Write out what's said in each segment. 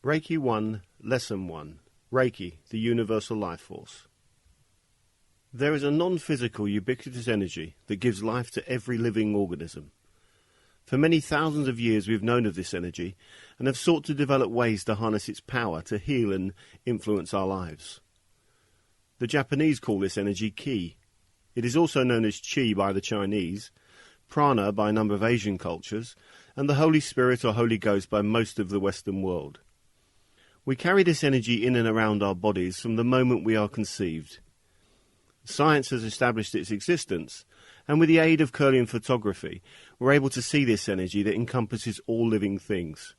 Reiki 1, Lesson 1. Reiki, the Universal Life Force. There is a non-physical, ubiquitous energy that gives life to every living organism. For many thousands of years we've known of this energy and have sought to develop ways to harness its power to heal and influence our lives. The Japanese call this energy Ki. It is also known as Qi by the Chinese, Prana by a number of Asian cultures, and the Holy Spirit or Holy Ghost by most of the Western world. We carry this energy in and around our bodies from the moment we are conceived. Science has established its existence, and with the aid of Kirlian photography, we're able to see this energy that encompasses all living things.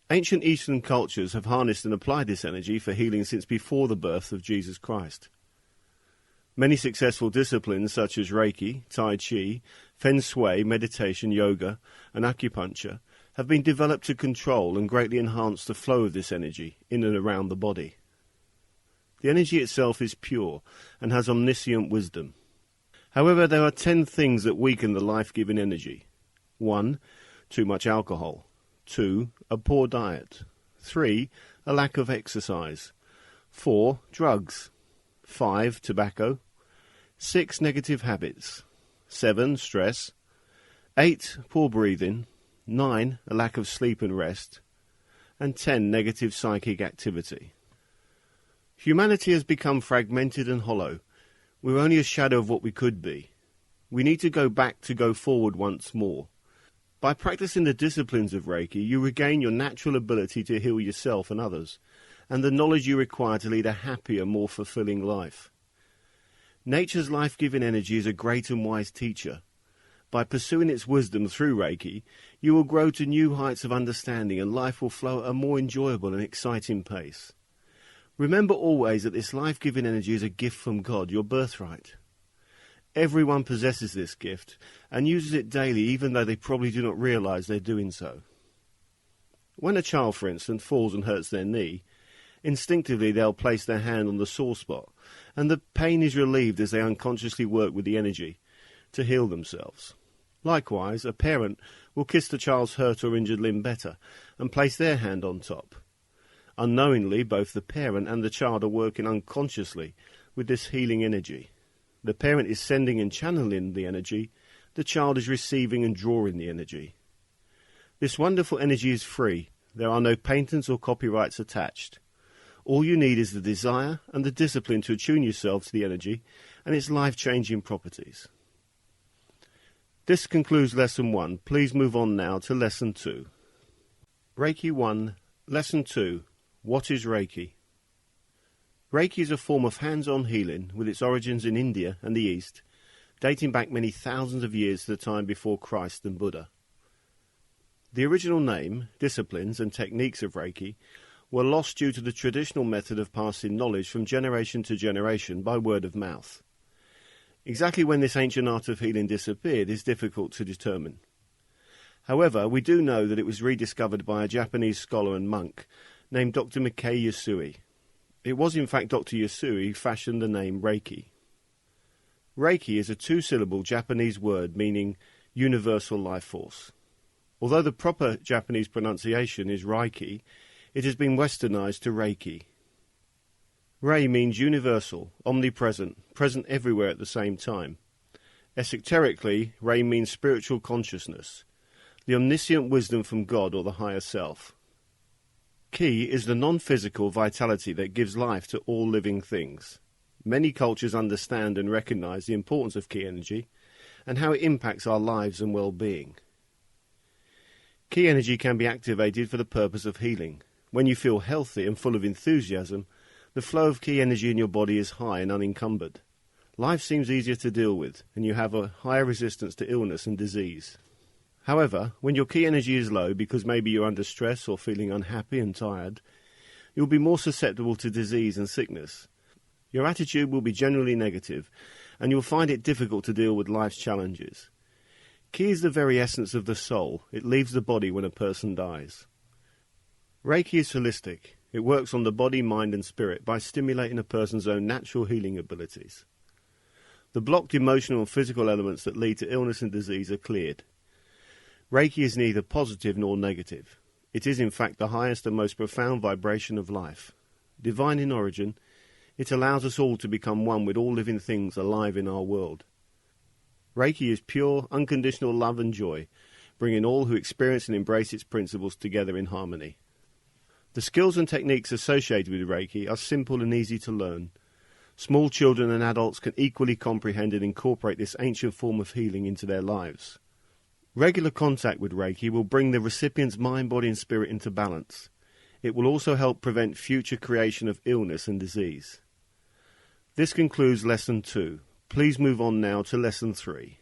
Ancient Eastern cultures have harnessed and applied this energy for healing since before the birth of Jesus Christ. Many successful disciplines such as Reiki, Tai Chi, Feng Shui, meditation, yoga, and acupuncture have been developed to control and greatly enhance the flow of this energy in and around the body. The energy itself is pure and has omniscient wisdom. However, there are 10 things that weaken the life-giving energy. 1. Too much alcohol. 2. A poor diet. 3. A lack of exercise. 4. Drugs. 5. Tobacco. 6. Negative habits. 7. Stress. 8. Poor breathing. 9. A lack of sleep and rest. And 10. Negative psychic activity. Humanity has become fragmented and hollow. We're only a shadow of what we could be. We need to go back to go forward once more. By practicing the disciplines of Reiki, you regain your natural ability to heal yourself and others, and the knowledge you require to lead a happier, more fulfilling life. Nature's life-giving energy is a great and wise teacher. By pursuing its wisdom through Reiki, you will grow to new heights of understanding and life will flow at a more enjoyable and exciting pace. Remember always that this life-giving energy is a gift from God, your birthright. Everyone possesses this gift and uses it daily, even though they probably do not realize they're doing so. When a child, for instance, falls and hurts their knee, instinctively they'll place their hand on the sore spot, and the pain is relieved as they unconsciously work with the energy to heal themselves. Likewise, a parent will kiss the child's hurt or injured limb better and place their hand on top. Unknowingly, both the parent and the child are working unconsciously with this healing energy. The parent is sending and channeling the energy. The child is receiving and drawing the energy. This wonderful energy is free. There are no patents or copyrights attached. All you need is the desire and the discipline to attune yourself to the energy and its life-changing properties. This concludes Lesson 1. Please move on now to Lesson 2. Reiki 1, Lesson 2. What is Reiki? Reiki is a form of hands-on healing with its origins in India and the East, dating back many thousands of years to the time before Christ and Buddha. The original name, disciplines and techniques of Reiki were lost due to the traditional method of passing knowledge from generation to generation by word of mouth. Exactly when this ancient art of healing disappeared is difficult to determine. However, we do know that it was rediscovered by a Japanese scholar and monk named Dr. Mikao Usui. It was in fact Dr. Usui who fashioned the name Reiki. Reiki is a 2-syllable Japanese word meaning universal life force. Although the proper Japanese pronunciation is Reiki, it has been westernized to Reiki. Rei means universal, omnipresent, present everywhere at the same time. Esoterically, Rei means spiritual consciousness, the omniscient wisdom from God or the higher self. Ki is the non-physical vitality that gives life to all living things. Many cultures understand and recognize the importance of Ki energy and how it impacts our lives and well-being. Ki energy can be activated for the purpose of healing. When you feel healthy and full of enthusiasm, the flow of Ki energy in your body is high and unencumbered. Life seems easier to deal with, and you have a higher resistance to illness and disease. However, when your Ki energy is low because maybe you're under stress or feeling unhappy and tired, you'll be more susceptible to disease and sickness. Your attitude will be generally negative, and you'll find it difficult to deal with life's challenges. Ki is the very essence of the soul. It leaves the body when a person dies. Reiki is holistic. It works on the body, mind and spirit by stimulating a person's own natural healing abilities. The blocked emotional and physical elements that lead to illness and disease are cleared. Reiki is neither positive nor negative. It is in fact the highest and most profound vibration of life. Divine in origin, it allows us all to become one with all living things alive in our world. Reiki is pure, unconditional love and joy, bringing all who experience and embrace its principles together in harmony. The skills and techniques associated with Reiki are simple and easy to learn. Small children and adults can equally comprehend and incorporate this ancient form of healing into their lives. Regular contact with Reiki will bring the recipient's mind, body and spirit into balance. It will also help prevent future creation of illness and disease. This concludes Lesson 2. Please move on now to Lesson 3.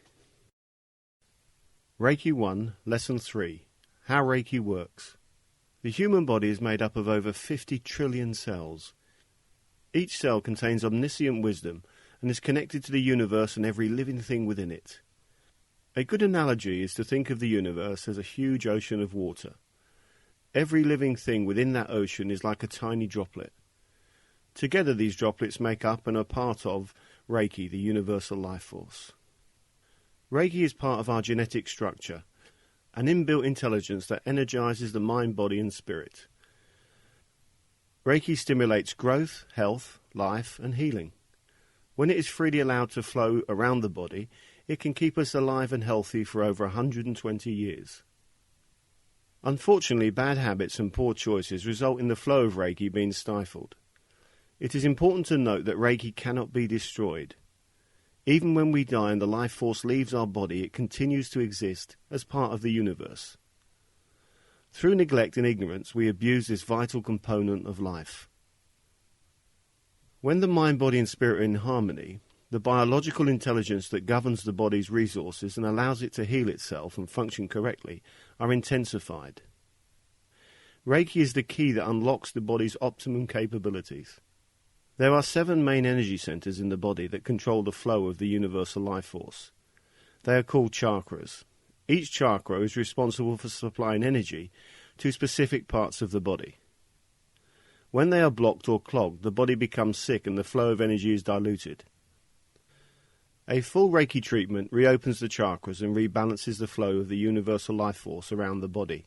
Reiki 1, Lesson 3. How Reiki works. The human body is made up of over 50 trillion cells. Each cell contains omniscient wisdom and is connected to the universe and every living thing within it. A good analogy is to think of the universe as a huge ocean of water. Every living thing within that ocean is like a tiny droplet. Together these droplets make up and are part of Reiki, the universal life force. Reiki is part of our genetic structure, an inbuilt intelligence that energizes the mind, body and spirit. Reiki stimulates growth, health, life and healing. When it is freely allowed to flow around the body, it can keep us alive and healthy for over 120 years. Unfortunately, bad habits and poor choices result in the flow of Reiki being stifled. It is important to note that Reiki cannot be destroyed. Even when we die and the life force leaves our body, it continues to exist as part of the universe. Through neglect and ignorance, we abuse this vital component of life. When the mind, body and spirit are in harmony, the biological intelligence that governs the body's resources and allows it to heal itself and function correctly are intensified. Reiki is the key that unlocks the body's optimum capabilities. There are 7 main energy centers in the body that control the flow of the universal life force. They are called chakras. Each chakra is responsible for supplying energy to specific parts of the body. When they are blocked or clogged, the body becomes sick and the flow of energy is diluted. A full Reiki treatment reopens the chakras and rebalances the flow of the universal life force around the body.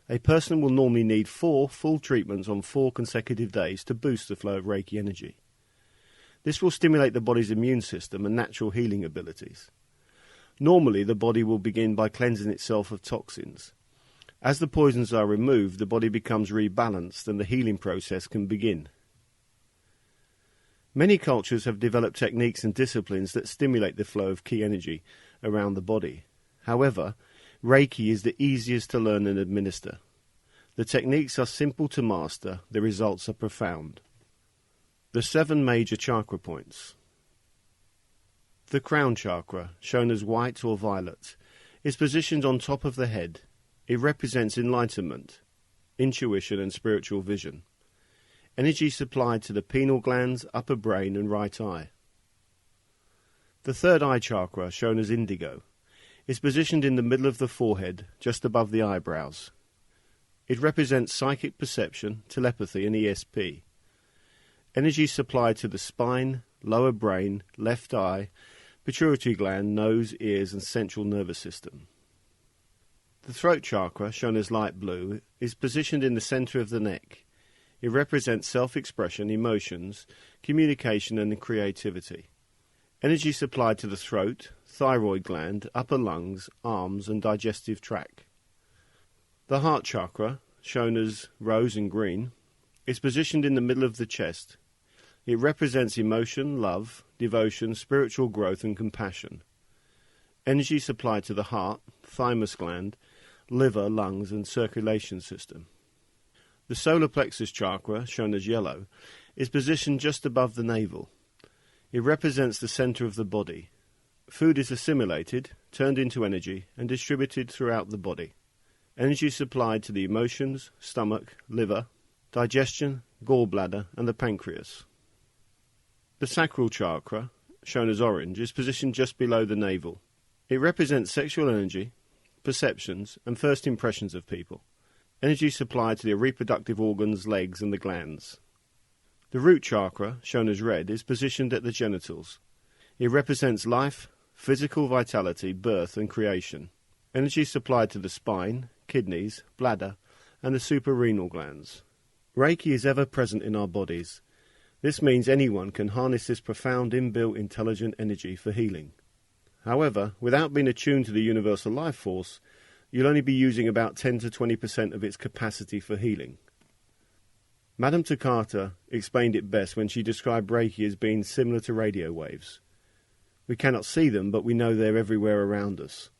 A person will normally need 4 full treatments on 4 consecutive days to boost the flow of Reiki energy. This will stimulate the body's immune system and natural healing abilities. Normally, the body will begin by cleansing itself of toxins. As the poisons are removed, the body becomes rebalanced and the healing process can begin. Many cultures have developed techniques and disciplines that stimulate the flow of key energy around the body. However, Reiki is the easiest to learn and administer. The techniques are simple to master, the results are profound. The 7 major chakra points. The crown chakra, shown as white or violet, is positioned on top of the head. It represents enlightenment, intuition and spiritual vision. Energy supplied to the pineal glands, upper brain and right eye. The third eye chakra, shown as indigo, is positioned in the middle of the forehead, just above the eyebrows. It represents psychic perception, telepathy and ESP. Energy supplied to the spine, lower brain, left eye, pituitary gland, nose, ears and central nervous system. The throat chakra, shown as light blue, is positioned in the center of the neck. It represents self-expression, emotions, communication and creativity. Energy supplied to the throat, thyroid gland, upper lungs, arms and digestive tract. The heart chakra, shown as rose and green, is positioned in the middle of the chest. It represents emotion, love, devotion, spiritual growth and compassion. Energy supplied to the heart, thymus gland, liver, lungs and circulation system. The solar plexus chakra, shown as yellow, is positioned just above the navel. It represents the center of the body. Food is assimilated, turned into energy, and distributed throughout the body. Energy supplied to the emotions, stomach, liver, digestion, gallbladder, and the pancreas. The sacral chakra, shown as orange, is positioned just below the navel. It represents sexual energy, perceptions, and first impressions of people. Energy supplied to the reproductive organs, legs, and the glands. The root chakra, shown as red, is positioned at the genitals. It represents life, physical vitality, birth, and creation. Energy supplied to the spine, kidneys, bladder, and the suprarenal glands. Reiki is ever present in our bodies. This means anyone can harness this profound inbuilt intelligent energy for healing. However, without being attuned to the universal life force, you'll only be using about 10 to 20% of its capacity for healing. Madame Takata explained it best when she described Reiki as being similar to radio waves. We cannot see them, but we know they're everywhere around us.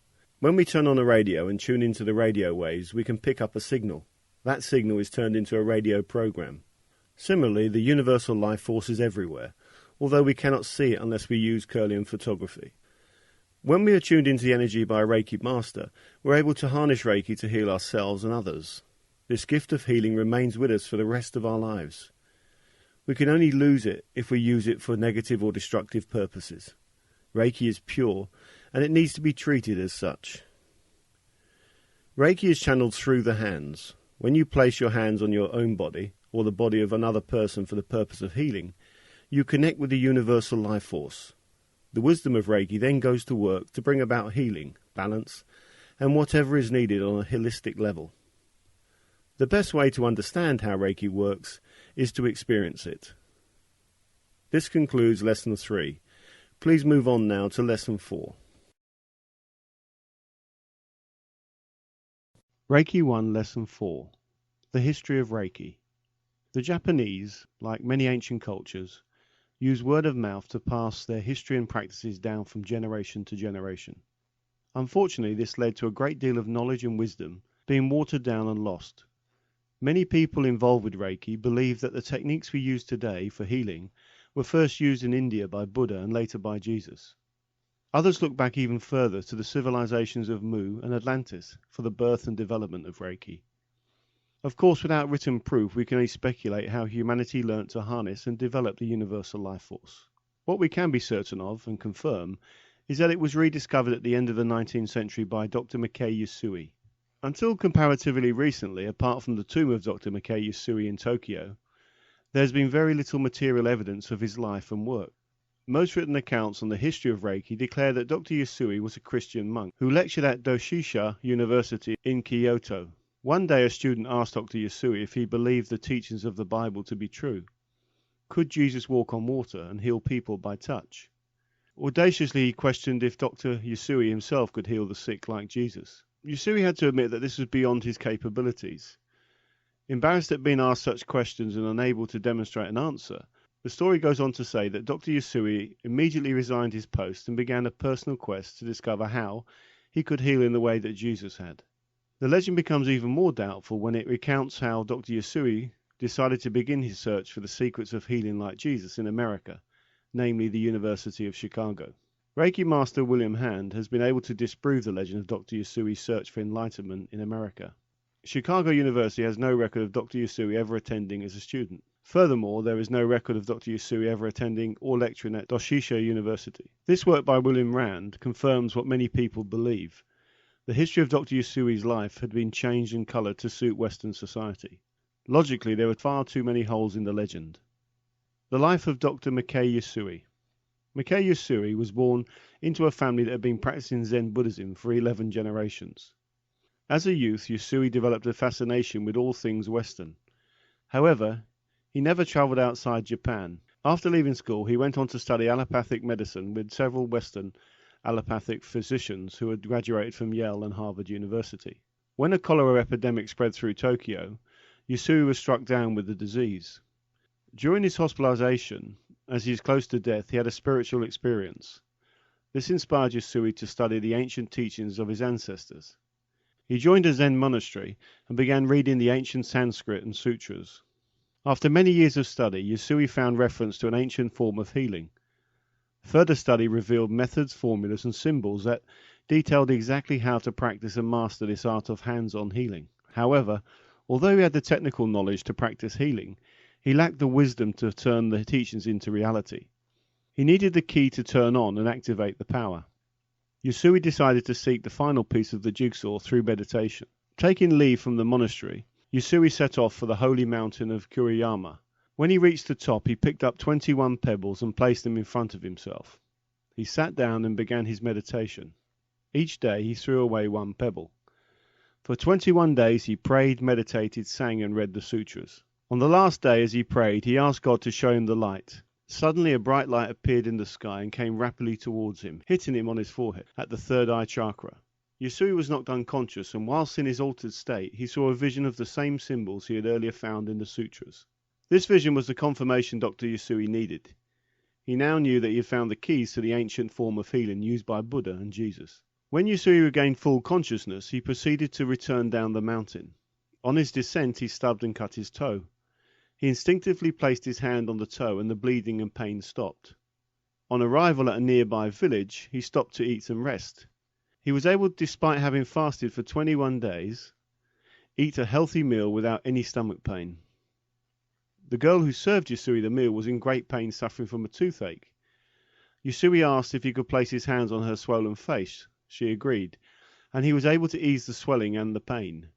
When we turn on a radio and tune into the radio waves, we can pick up a signal. That signal is turned into a radio program. Similarly, the universal life force is everywhere, although we cannot see it unless we use Kirlian photography. When we are tuned into the energy by a Reiki master, we're able to harness Reiki to heal ourselves and others. This gift of healing remains with us for the rest of our lives. We can only lose it if we use it for negative or destructive purposes. Reiki is pure, and it needs to be treated as such. Reiki is channeled through the hands. When you place your hands on your own body, or the body of another person for the purpose of healing, you connect with the universal life force. The wisdom of Reiki then goes to work to bring about healing, balance, and whatever is needed on a holistic level. The best way to understand how Reiki works is to experience it. This concludes Lesson 3. Please move on now to Lesson 4. Reiki 1 Lesson 4. The History of Reiki. The Japanese, like many ancient cultures, use word of mouth to pass their history and practices down from generation to generation. Unfortunately, this led to a great deal of knowledge and wisdom being watered down and lost. Many people involved with Reiki believe that the techniques we use today for healing were first used in India by Buddha and later by Jesus. Others look back even further to the civilizations of Mu and Atlantis for the birth and development of Reiki. Of course, without written proof, we can only speculate how humanity learnt to harness and develop the universal life force. What we can be certain of and confirm is that it was rediscovered at the end of the 19th century by Dr. Mikao Usui. Until comparatively recently, apart from the tomb of Dr. Mikao Usui in Tokyo, there has been very little material evidence of his life and work. Most written accounts on the history of Reiki declare that Dr. Usui was a Christian monk who lectured at Doshisha University in Kyoto. One day a student asked Dr. Usui if he believed the teachings of the Bible to be true. Could Jesus walk on water and heal people by touch? Audaciously he questioned if Dr. Usui himself could heal the sick like Jesus. Usui had to admit that this was beyond his capabilities. Embarrassed at being asked such questions and unable to demonstrate an answer, the story goes on to say that Dr. Usui immediately resigned his post and began a personal quest to discover how he could heal in the way that Jesus had. The legend becomes even more doubtful when it recounts how Dr. Usui decided to begin his search for the secrets of healing like Jesus in America, namely the University of Chicago. Reiki master William Hand has been able to disprove the legend of Dr. Usui's search for enlightenment in America. Chicago University has no record of Dr. Usui ever attending as a student. Furthermore, there is no record of Dr. Usui ever attending or lecturing at Doshisha University. This work by William Rand confirms what many people believe. The history of Dr. Usui's life had been changed and coloured to suit Western society. Logically, there were far too many holes in the legend. The life of Dr. Mikao Usui. Mikao Usui was born into a family that had been practicing Zen Buddhism for 11 generations. As a youth, Usui developed a fascination with all things Western. However, he never travelled outside Japan. After leaving school, he went on to study allopathic medicine with several Western allopathic physicians who had graduated from Yale and Harvard University. When a cholera epidemic spread through Tokyo, Usui was struck down with the disease. During his hospitalization, as he is close to death, he had a spiritual experience. This inspired Usui to study the ancient teachings of his ancestors. He joined a Zen monastery and began reading the ancient Sanskrit and sutras. After many years of study, Usui found reference to an ancient form of healing. Further study revealed methods, formulas, and symbols that detailed exactly how to practice and master this art of hands-on healing. However, although he had the technical knowledge to practice healing, he lacked the wisdom to turn the teachings into reality. He needed the key to turn on and activate the power. Usui decided to seek the final piece of the jigsaw through meditation. Taking leave from the monastery, Usui set off for the holy mountain of Kuriyama. When he reached the top, he picked up 21 pebbles and placed them in front of himself. He sat down and began his meditation. Each day he threw away one pebble. For 21 days he prayed, meditated, sang and read the sutras. On the last day, as he prayed, he asked God to show him the light. Suddenly a bright light appeared in the sky and came rapidly towards him, hitting him on his forehead, at the third eye chakra. Usui was knocked unconscious, and whilst in his altered state, he saw a vision of the same symbols he had earlier found in the sutras. This vision was the confirmation Dr. Usui needed. He now knew that he had found the keys to the ancient form of healing used by Buddha and Jesus. When Usui regained full consciousness, he proceeded to return down the mountain. On his descent, he stubbed and cut his toe. He instinctively placed his hand on the toe, and the bleeding and pain stopped. On arrival at a nearby village, he stopped to eat and rest. He was able, despite having fasted for 21 days, eat a healthy meal without any stomach pain. The girl who served Usui the meal was in great pain, suffering from a toothache. Usui asked if he could place his hands on her swollen face. She agreed, and he was able to ease the swelling and the pain.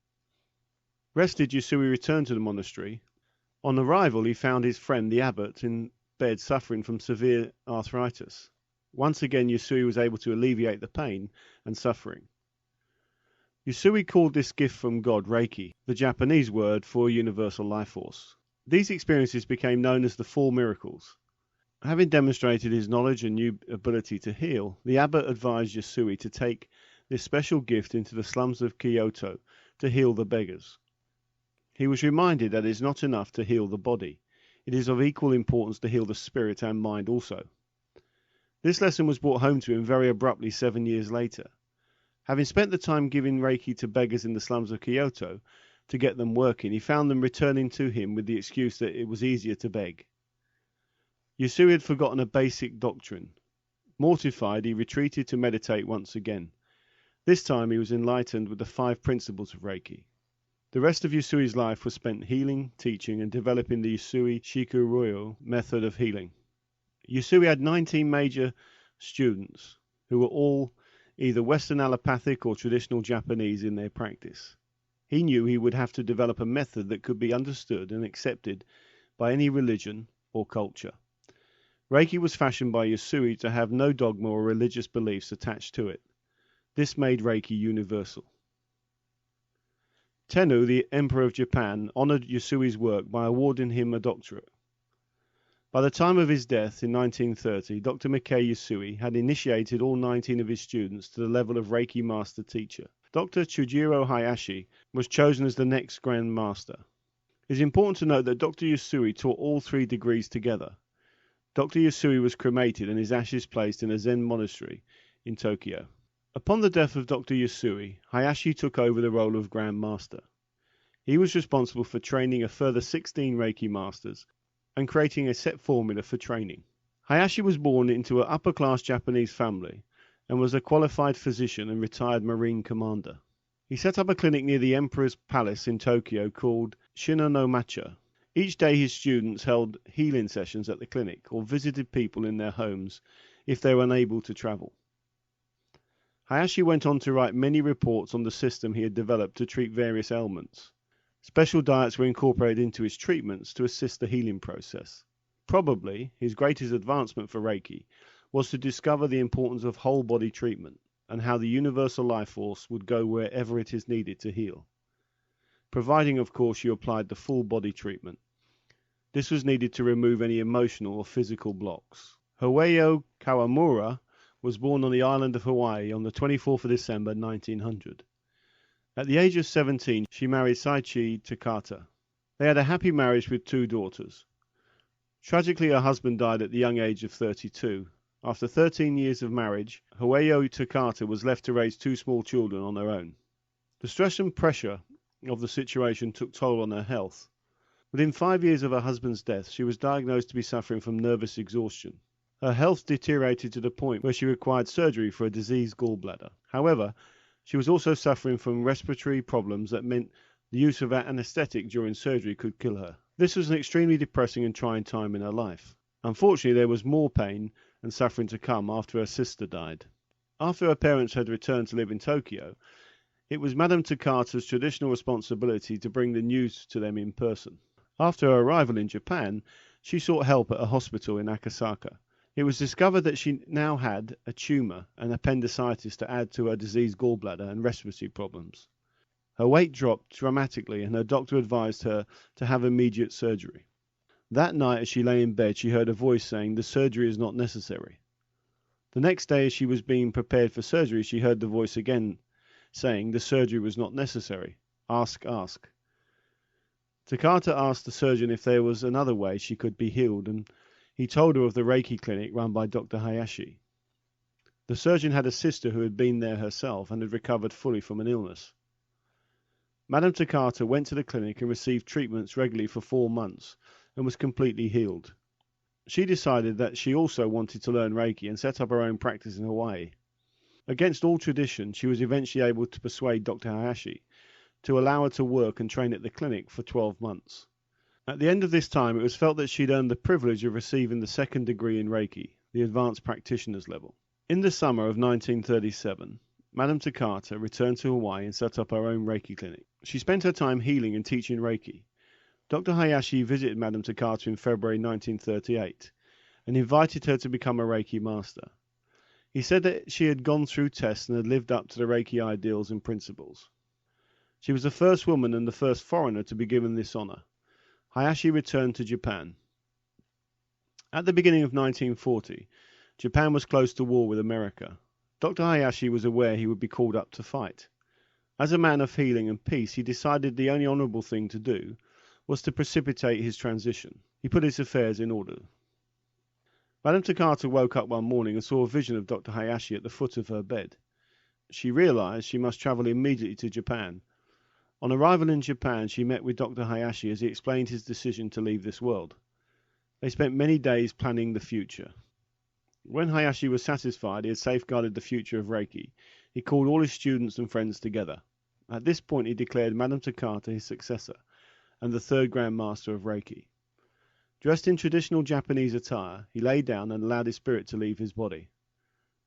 Rested, Usui returned to the monastery. On arrival, he found his friend the abbot in bed suffering from severe arthritis. Once again, Usui was able to alleviate the pain and suffering. Usui called this gift from God Reiki, the Japanese word for universal life force. These experiences became known as the Four Miracles. Having demonstrated his knowledge and new ability to heal, the abbot advised Usui to take this special gift into the slums of Kyoto to heal the beggars. He was reminded that it is not enough to heal the body. It is of equal importance to heal the spirit and mind also. This lesson was brought home to him very abruptly 7 years later. Having spent the time giving Reiki to beggars in the slums of Kyoto to get them working, he found them returning to him with the excuse that it was easier to beg. Usui had forgotten a basic doctrine. Mortified, he retreated to meditate once again. This time he was enlightened with the 5 principles of Reiki. The rest of Usui's life was spent healing, teaching, and developing the Usui Shikuryo method of healing. Usui had 19 major students who were all either Western allopathic or traditional Japanese in their practice. He knew he would have to develop a method that could be understood and accepted by any religion or culture. Reiki was fashioned by Usui to have no dogma or religious beliefs attached to it. This made Reiki universal. Tenno, the Emperor of Japan, honored Usui's work by awarding him a doctorate. By the time of his death in 1930, Dr. Mikao Usui had initiated all 19 of his students to the level of Reiki Master Teacher. Dr. Chujiro Hayashi was chosen as the next Grand Master. It is important to note that Dr. Usui taught all 3 degrees together. Dr. Usui was cremated and his ashes placed in a Zen monastery in Tokyo. Upon the death of Dr. Usui, Hayashi took over the role of Grand Master. He was responsible for training a further 16 Reiki Masters and creating a set formula for training. Hayashi was born into an upper-class Japanese family and was a qualified physician and retired Marine commander. He set up a clinic near the Emperor's Palace in Tokyo called Shinano-macha. Each day his students held healing sessions at the clinic or visited people in their homes if they were unable to travel. Hayashi went on to write many reports on the system he had developed to treat various ailments. Special diets were incorporated into his treatments to assist the healing process. Probably his greatest advancement for Reiki was to discover the importance of whole body treatment and how the universal life force would go wherever it is needed to heal. Providing, of course, you applied the full body treatment. This was needed to remove any emotional or physical blocks. Hoeo Kawamura was born on the island of Hawaii on the 24th of December 1900. At the age of 17, she married Saichi Takata. They had a happy marriage with 2 daughters. Tragically, her husband died at the young age of 32. After 13 years of marriage, Hoeo Takata was left to raise 2 small children on her own. The stress and pressure of the situation took toll on her health. Within 5 years of her husband's death, she was diagnosed to be suffering from nervous exhaustion. Her health deteriorated to the point where she required surgery for a diseased gallbladder. However, she was also suffering from respiratory problems that meant the use of anesthetic during surgery could kill her. This was an extremely depressing and trying time in her life. Unfortunately, there was more pain and suffering to come after her sister died. After her parents had returned to live in Tokyo, it was Madame Takata's traditional responsibility to bring the news to them in person. After her arrival in Japan, she sought help at a hospital in Akasaka. It was discovered that she now had a tumour and appendicitis to add to her diseased gallbladder and respiratory problems. Her weight dropped dramatically, and her doctor advised her to have immediate surgery. That night, as she lay in bed, she heard a voice saying, "The surgery is not necessary." The next day, as she was being prepared for surgery, she heard the voice again saying, "The surgery was not necessary. Ask, ask." Takata asked the surgeon if there was another way she could be healed, and he told her of the Reiki clinic run by Dr. Hayashi. The surgeon had a sister who had been there herself and had recovered fully from an illness. Madame Takata went to the clinic and received treatments regularly for 4 months and was completely healed. She decided that she also wanted to learn Reiki and set up her own practice in Hawaii. Against all tradition, she was eventually able to persuade Dr. Hayashi to allow her to work and train at the clinic for 12 months. At the end of this time, it was felt that she'd earned the privilege of receiving the second degree in Reiki, the advanced practitioner's level. In the summer of 1937, Madame Takata returned to Hawaii and set up her own Reiki clinic. She spent her time healing and teaching Reiki. Dr. Hayashi visited Madame Takata in February 1938 and invited her to become a Reiki master. He said that she had gone through tests and had lived up to the Reiki ideals and principles. She was the first woman and the first foreigner to be given this honor. Hayashi returned to Japan. At the beginning of 1940, Japan was close to war with America. Dr. Hayashi was aware he would be called up to fight. As a man of healing and peace, he decided the only honorable thing to do was to precipitate his transition. He put his affairs in order. Madame Takata woke up one morning and saw a vision of Dr. Hayashi at the foot of her bed. She realized she must travel immediately to Japan. On arrival in Japan, she met with Dr. Hayashi as he explained his decision to leave this world. They spent many days planning the future. When Hayashi was satisfied he had safeguarded the future of Reiki, he called all his students and friends together. At this point he declared Madame Takata his successor and the third Grand Master of Reiki. Dressed in traditional Japanese attire, he lay down and allowed his spirit to leave his body.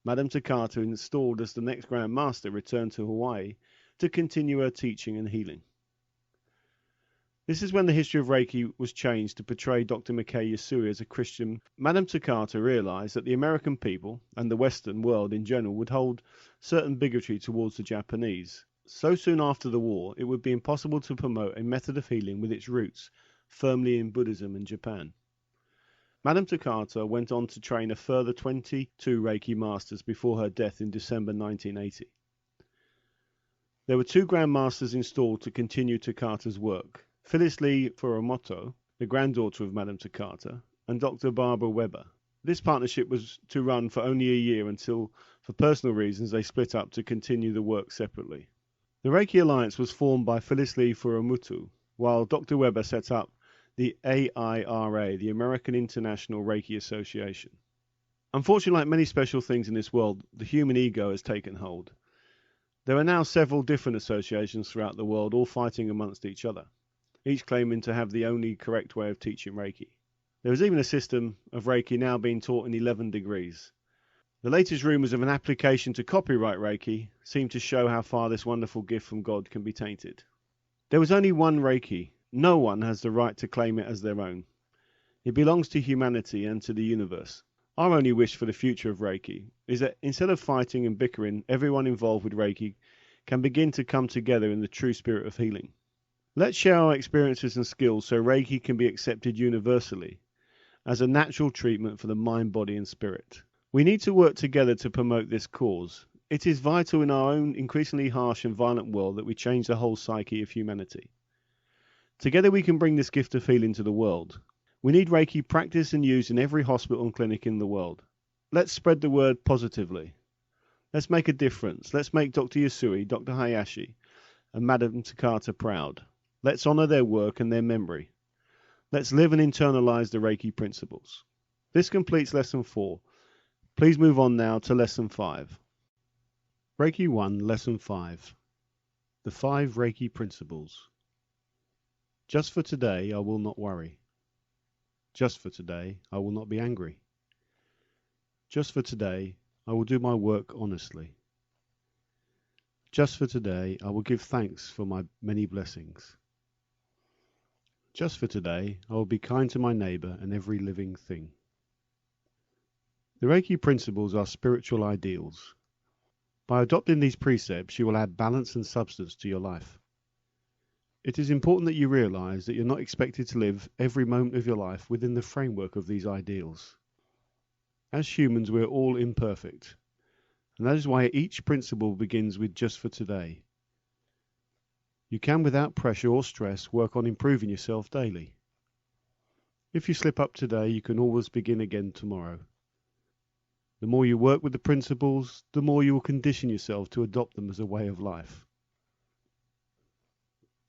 Madame Takata, installed as the next Grand Master, returned to Hawaii to continue her teaching and healing. This is when the history of Reiki was changed to portray Dr. Mikao Usui as a Christian. Madame Takata realized that the American people, and the Western world in general, would hold certain bigotry towards the Japanese. So soon after the war, it would be impossible to promote a method of healing with its roots firmly in Buddhism in Japan. Madame Takata went on to train a further 22 Reiki masters before her death in December 1980. There were 2 Grand Masters installed to continue Takata's work. Phyllis Lee Furumoto, the granddaughter of Madame Takata, and Dr. Barbara Weber. This partnership was to run for only a year until, for personal reasons, they split up to continue the work separately. The Reiki Alliance was formed by Phyllis Lee Furumoto, while Dr. Weber set up the AIRA, the American International Reiki Association. Unfortunately, like many special things in this world, the human ego has taken hold. There are now several different associations throughout the world, all fighting amongst each other, each claiming to have the only correct way of teaching Reiki. There is even a system of Reiki now being taught in 11 degrees. The latest rumours of an application to copyright Reiki seem to show how far this wonderful gift from God can be tainted. There was only one Reiki. No one has the right to claim it as their own. It belongs to humanity and to the universe. Our only wish for the future of Reiki is that instead of fighting and bickering, everyone involved with Reiki can begin to come together in the true spirit of healing. Let's share our experiences and skills so Reiki can be accepted universally as a natural treatment for the mind, body and spirit. We need to work together to promote this cause. It is vital in our own increasingly harsh and violent world that we change the whole psyche of humanity. Together we can bring this gift of healing to the world. We need Reiki practiced and used in every hospital and clinic in the world. Let's spread the word positively. Let's make a difference. Let's make Dr. Usui, Dr. Hayashi and Madame Takata proud. Let's honour their work and their memory. Let's live and internalise the Reiki principles. This completes Lesson 4. Please move on now to Lesson 5. Reiki 1, Lesson 5. The 5 Reiki Principles. Just for today, I will not worry. Just for today, I will not be angry. Just for today, I will do my work honestly. Just for today, I will give thanks for my many blessings. Just for today, I will be kind to my neighbour and every living thing. The Reiki principles are spiritual ideals. By adopting these precepts, you will add balance and substance to your life. It is important that you realize that you're not expected to live every moment of your life within the framework of these ideals. As humans, we're all imperfect, and that is why each principle begins with just for today. You can, without pressure or stress, work on improving yourself daily. If you slip up today, you can always begin again tomorrow. The more you work with the principles, the more you will condition yourself to adopt them as a way of life.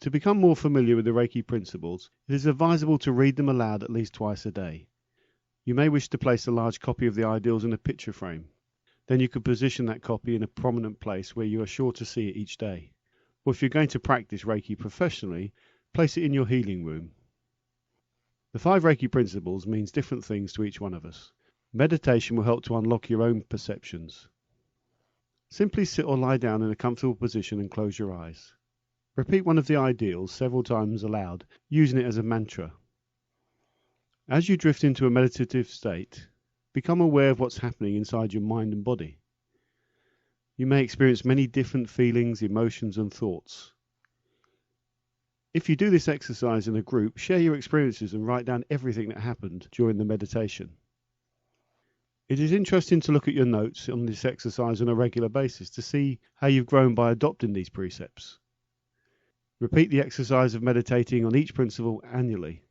To become more familiar with the Reiki principles, it is advisable to read them aloud at least twice a day. You may wish to place a large copy of the ideals in a picture frame. Then you could position that copy in a prominent place where you are sure to see it each day. Or if you're going to practice Reiki professionally, place it in your healing room. The 5 Reiki principles means different things to each one of us. Meditation will help to unlock your own perceptions. Simply sit or lie down in a comfortable position and close your eyes. Repeat one of the ideals several times aloud, using it as a mantra. As you drift into a meditative state, become aware of what's happening inside your mind and body. You may experience many different feelings, emotions, and thoughts. If you do this exercise in a group, share your experiences and write down everything that happened during the meditation. It is interesting to look at your notes on this exercise on a regular basis to see how you've grown by adopting these precepts. Repeat the exercise of meditating on each principle annually,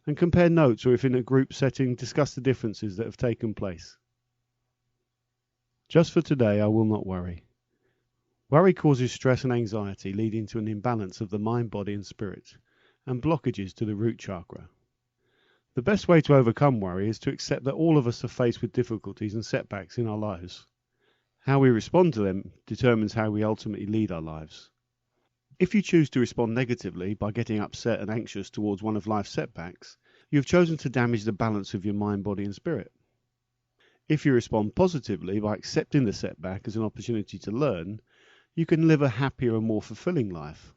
and compare notes, or if in a group setting, discuss the differences that have taken place. Just for today, I will not worry. Worry causes stress and anxiety, leading to an imbalance of the mind, body, and spirit, and blockages to the root chakra. The best way to overcome worry is to accept that all of us are faced with difficulties and setbacks in our lives. How we respond to them determines how we ultimately lead our lives. If you choose to respond negatively by getting upset and anxious towards one of life's setbacks, you have chosen to damage the balance of your mind, body, and spirit. If you respond positively by accepting the setback as an opportunity to learn, you can live a happier and more fulfilling life.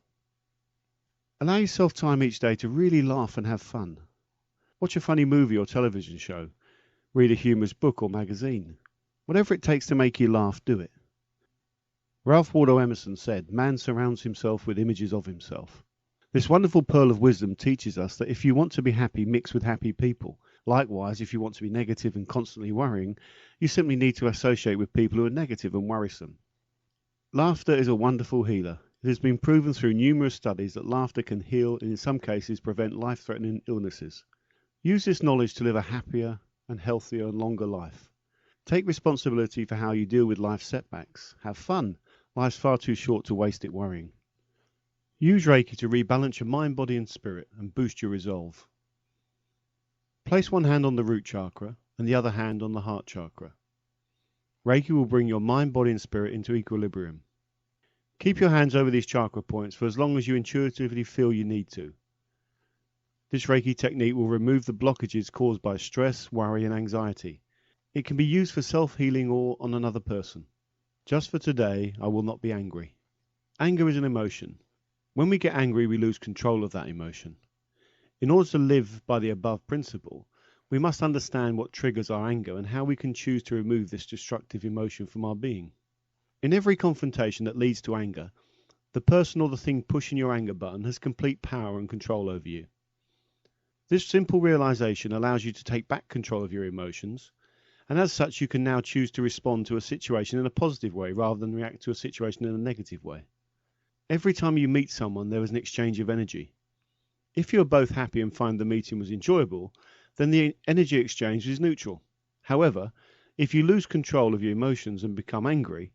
Allow yourself time each day to really laugh and have fun. Watch a funny movie or television show. Read a humorous book or magazine. Whatever it takes to make you laugh, do it. Ralph Waldo Emerson said, "Man surrounds himself with images of himself." This wonderful pearl of wisdom teaches us that if you want to be happy, mix with happy people. Likewise, if you want to be negative and constantly worrying, you simply need to associate with people who are negative and worrisome. Laughter is a wonderful healer. It has been proven through numerous studies that laughter can heal and in some cases prevent life-threatening illnesses. Use this knowledge to live a happier and healthier and longer life. Take responsibility for how you deal with life's setbacks. Have fun. Life's far too short to waste it worrying. Use Reiki to rebalance your mind, body, and spirit and boost your resolve. Place one hand on the root chakra and the other hand on the heart chakra. Reiki will bring your mind, body, and spirit into equilibrium. Keep your hands over these chakra points for as long as you intuitively feel you need to. This Reiki technique will remove the blockages caused by stress, worry, and anxiety. It can be used for self-healing or on another person. Just for today, I will not be angry. Anger is an emotion. When we get angry, we lose control of that emotion. In order to live by the above principle, we must understand what triggers our anger and how we can choose to remove this destructive emotion from our being. In every confrontation that leads to anger, the person or the thing pushing your anger button has complete power and control over you. This simple realization allows you to take back control of your emotions, and as such you can now choose to respond to a situation in a positive way rather than react to a situation in a negative way. Every time you meet someone, there is an exchange of energy. If you are both happy and find the meeting was enjoyable, then the energy exchange is neutral. However, if you lose control of your emotions and become angry,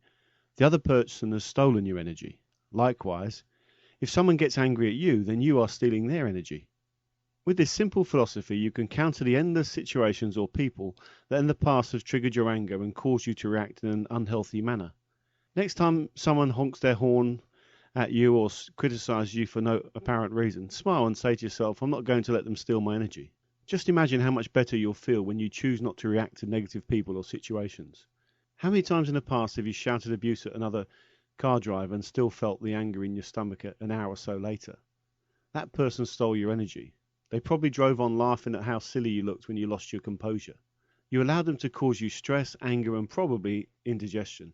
the other person has stolen your energy. Likewise, if someone gets angry at you, then you are stealing their energy. With this simple philosophy, you can counter the endless situations or people that in the past have triggered your anger and caused you to react in an unhealthy manner. Next time someone honks their horn at you or criticizes you for no apparent reason, smile and say to yourself, "I'm not going to let them steal my energy." Just imagine how much better you'll feel when you choose not to react to negative people or situations. How many times in the past have you shouted abuse at another car driver and still felt the anger in your stomach an hour or so later? That person stole your energy. They probably drove on laughing at how silly you looked when you lost your composure. You allowed them to cause you stress, anger, and probably indigestion.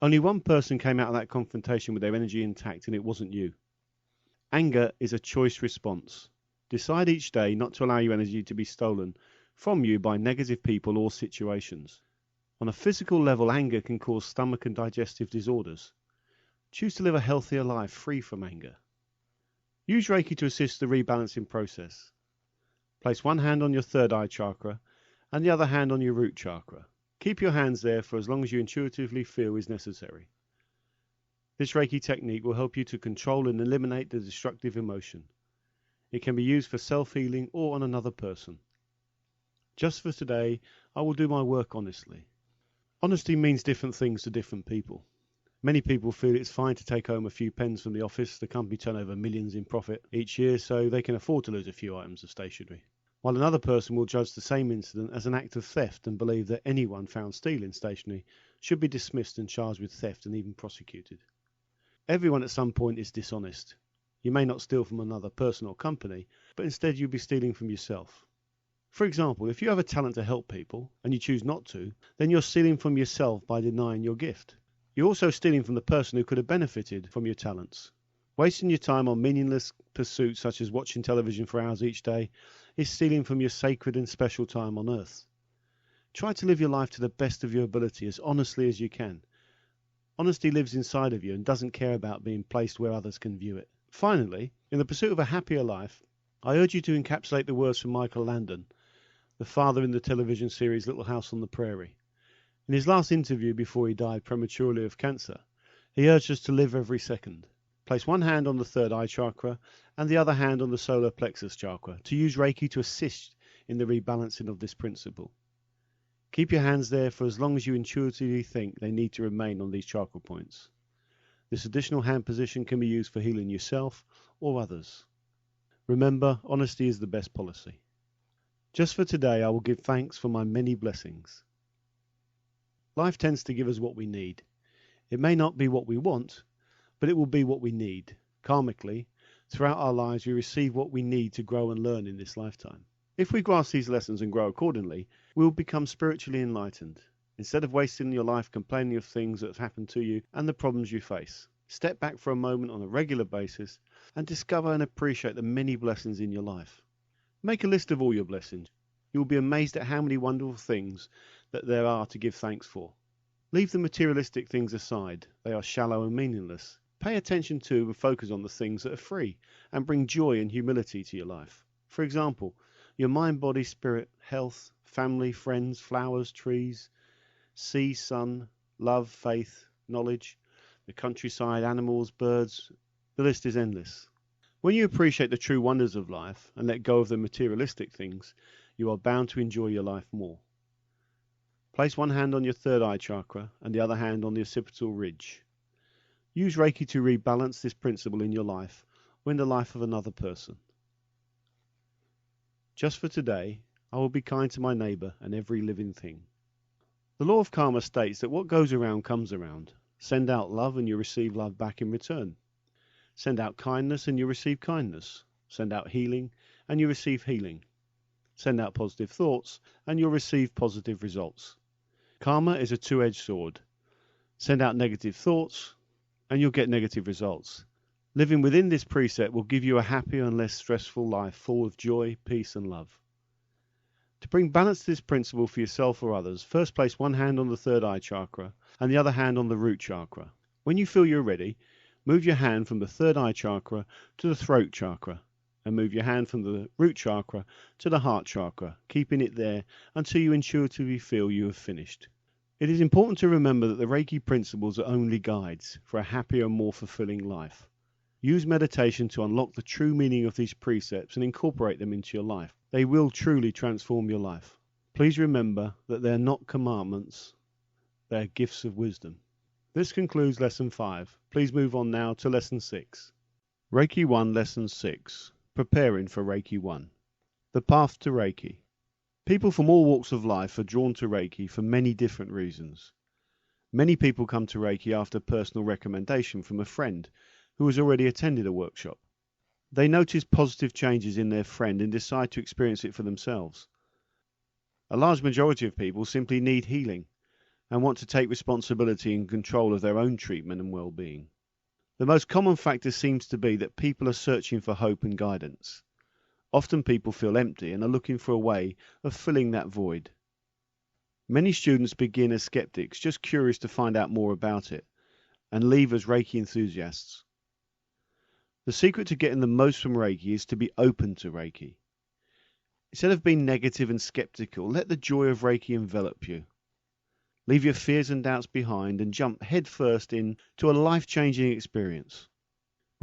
Only one person came out of that confrontation with their energy intact, and it wasn't you. Anger is a choice response. Decide each day not to allow your energy to be stolen from you by negative people or situations. On a physical level, anger can cause stomach and digestive disorders. Choose to live a healthier life free from anger. Use Reiki to assist the rebalancing process. Place one hand on your third eye chakra and the other hand on your root chakra. Keep your hands there for as long as you intuitively feel is necessary. This Reiki technique will help you to control and eliminate the destructive emotion. It can be used for self-healing or on another person. Just for today, I will do my work honestly. Honesty means different things to different people. Many people feel it's fine to take home a few pens from the office. The company turn over millions in profit each year, so they can afford to lose a few items of stationery. While another person will judge the same incident as an act of theft and believe that anyone found stealing stationery should be dismissed and charged with theft and even prosecuted. Everyone at some point is dishonest. You may not steal from another person or company, but instead you'll be stealing from yourself. For example, if you have a talent to help people and you choose not to, then you're stealing from yourself by denying your gift. You're also stealing from the person who could have benefited from your talents. Wasting your time on meaningless pursuits such as watching television for hours each day is stealing from your sacred and special time on earth. Try to live your life to the best of your ability as honestly as you can. Honesty lives inside of you and doesn't care about being placed where others can view it. Finally, in the pursuit of a happier life, I urge you to encapsulate the words from Michael Landon, the father in the television series Little House on the Prairie. In his last interview before he died prematurely of cancer, he urged us to live every second. Place one hand on the third eye chakra and the other hand on the solar plexus chakra to use Reiki to assist in the rebalancing of this principle. Keep your hands there for as long as you intuitively think they need to remain on these chakra points. This additional hand position can be used for healing yourself or others. Remember, honesty is the best policy. Just for today, I will give thanks for my many blessings. Life tends to give us what we need. It may not be what we want, but it will be what we need. Karmically, throughout our lives, we receive what we need to grow and learn in this lifetime. If we grasp these lessons and grow accordingly, we will become spiritually enlightened. Instead of wasting your life complaining of things that have happened to you and the problems you face, step back for a moment on a regular basis and discover and appreciate the many blessings in your life. Make a list of all your blessings. You will be amazed at how many wonderful things that there are to give thanks for. Leave the materialistic things aside. They are shallow and meaningless. Pay attention to and focus on the things that are free and bring joy and humility to your life. For example, your mind, body, spirit, health, family, friends, flowers, trees, sea, sun, love, faith, knowledge, the countryside, animals, birds. The list is endless. When you appreciate the true wonders of life and let go of the materialistic things, you are bound to enjoy your life more. Place one hand on your third eye chakra and the other hand on the occipital ridge. Use Reiki to rebalance this principle in your life or in the life of another person. Just for today, I will be kind to my neighbour and every living thing. The law of karma states that what goes around comes around. Send out love and you receive love back in return. Send out kindness and you receive kindness. Send out healing and you receive healing. Send out positive thoughts and you'll receive positive results. Karma is a two-edged sword. Send out negative thoughts and you'll get negative results. Living within this precept will give you a happier and less stressful life full of joy, peace and love. To bring balance to this principle for yourself or others, first place one hand on the third eye chakra and the other hand on the root chakra. When you feel you're ready, move your hand from the third eye chakra to the throat chakra and move your hand from the root chakra to the heart chakra, keeping it there until you intuitively feel you have finished. It is important to remember that the Reiki principles are only guides for a happier and more fulfilling life. Use meditation to unlock the true meaning of these precepts and incorporate them into your life. They will truly transform your life. Please remember that they are not commandments, they are gifts of wisdom. This concludes Lesson 5. Please move on now to Lesson 6. Reiki 1, Lesson 6. Preparing for Reiki 1. The path to Reiki. People from all walks of life are drawn to Reiki for many different reasons. Many people come to Reiki after personal recommendation from a friend who has already attended a workshop. They notice positive changes in their friend and decide to experience it for themselves. A large majority of people simply need healing and want to take responsibility and control of their own treatment and well-being. The most common factor seems to be that people are searching for hope and guidance. Often people feel empty and are looking for a way of filling that void. Many students begin as skeptics, just curious to find out more about it, and leave as Reiki enthusiasts. The secret to getting the most from Reiki is to be open to Reiki. Instead of being negative and skeptical, let the joy of Reiki envelop you. Leave your fears and doubts behind and jump headfirst into a life-changing experience.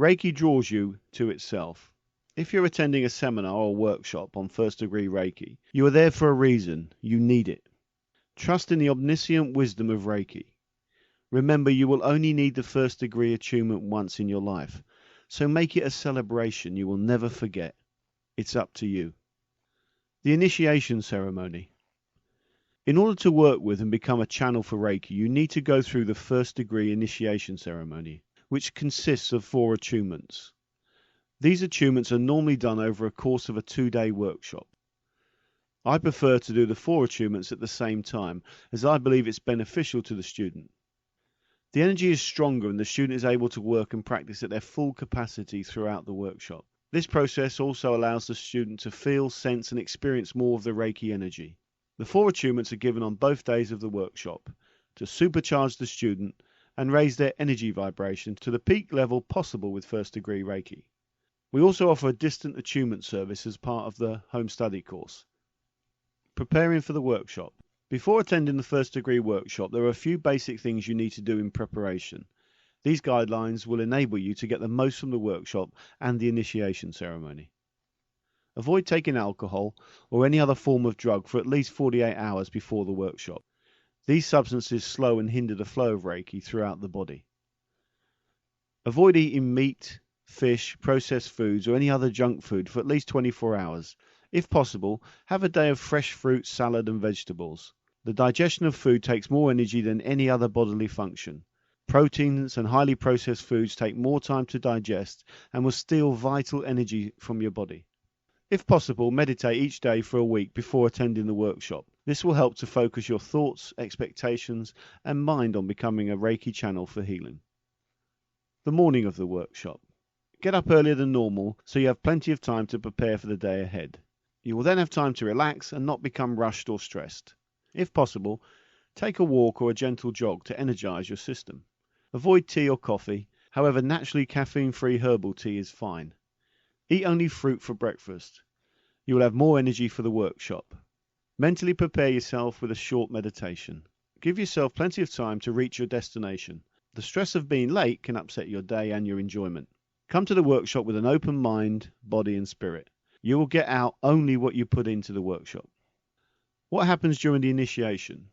Reiki draws you to itself. If you're attending a seminar or workshop on first-degree Reiki, you are there for a reason. You need it. Trust in the omniscient wisdom of Reiki. Remember, you will only need the first-degree attunement once in your life, so make it a celebration you will never forget. It's up to you. The initiation ceremony. In order to work with and become a channel for Reiki, you need to go through the first-degree initiation ceremony, which consists of 4 attunements. These attunements are normally done over a course of a 2-day workshop. I prefer to do the 4 attunements at the same time, as I believe it's beneficial to the student. The energy is stronger and the student is able to work and practice at their full capacity throughout the workshop. This process also allows the student to feel, sense and experience more of the Reiki energy. The 4 attunements are given on both days of the workshop to supercharge the student and raise their energy vibration to the peak level possible with first-degree Reiki. We also offer a distant attunement service as part of the home study course. Preparing for the workshop. Before attending the first-degree workshop, there are a few basic things you need to do in preparation. These guidelines will enable you to get the most from the workshop and the initiation ceremony. Avoid taking alcohol or any other form of drug for at least 48 hours before the workshop. These substances slow and hinder the flow of Reiki throughout the body. Avoid eating meat, fish, processed foods or any other junk food for at least 24 hours. If possible, have a day of fresh fruit, salad and vegetables. The digestion of food takes more energy than any other bodily function. Proteins and highly processed foods take more time to digest and will steal vital energy from your body. If possible, meditate each day for a week before attending the workshop. This will help to focus your thoughts, expectations and mind on becoming a Reiki channel for healing. The morning of the workshop. Get up earlier than normal so you have plenty of time to prepare for the day ahead. You will then have time to relax and not become rushed or stressed. If possible, take a walk or a gentle jog to energize your system. Avoid tea or coffee, however naturally caffeine-free herbal tea is fine. Eat only fruit for breakfast. You will have more energy for the workshop. Mentally prepare yourself with a short meditation. Give yourself plenty of time to reach your destination. The stress of being late can upset your day and your enjoyment. Come to the workshop with an open mind, body and spirit. You will get out only what you put into the workshop. What happens during the initiation?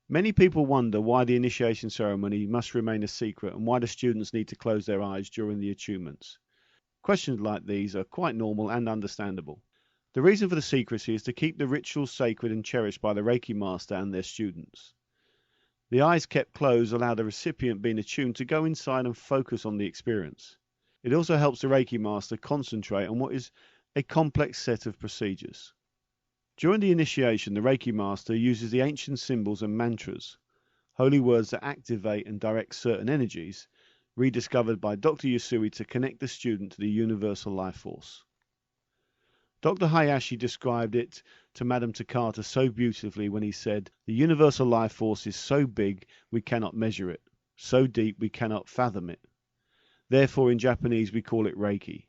Many people wonder why the initiation ceremony must remain a secret and why the students need to close their eyes during the attunements. Questions like these are quite normal and understandable. The reason for the secrecy is to keep the rituals sacred and cherished by the Reiki master and their students. The eyes kept closed allow the recipient being attuned to go inside and focus on the experience. It also helps the Reiki master concentrate on what is a complex set of procedures. During the initiation, the Reiki master uses the ancient symbols and mantras, holy words that activate and direct certain energies, rediscovered by Dr. Usui to connect the student to the universal life force. Dr. Hayashi described it to Madame Takata so beautifully when he said, "The universal life force is so big we cannot measure it, so deep we cannot fathom it. Therefore in Japanese we call it Reiki."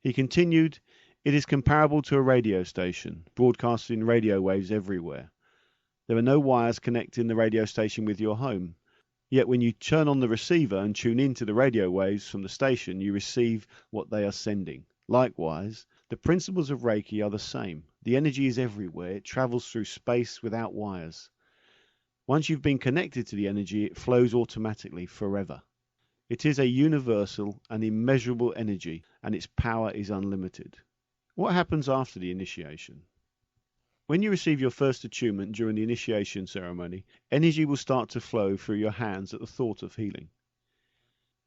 He continued, "It is comparable to a radio station, broadcasting radio waves everywhere. There are no wires connecting the radio station with your home. Yet when you turn on the receiver and tune into the radio waves from the station, you receive what they are sending. Likewise, the principles of Reiki are the same. The energy is everywhere. It travels through space without wires. Once you've been connected to the energy, it flows automatically forever. It is a universal and immeasurable energy, and its power is unlimited." What happens after the initiation? When you receive your first attunement during the initiation ceremony, energy will start to flow through your hands at the thought of healing.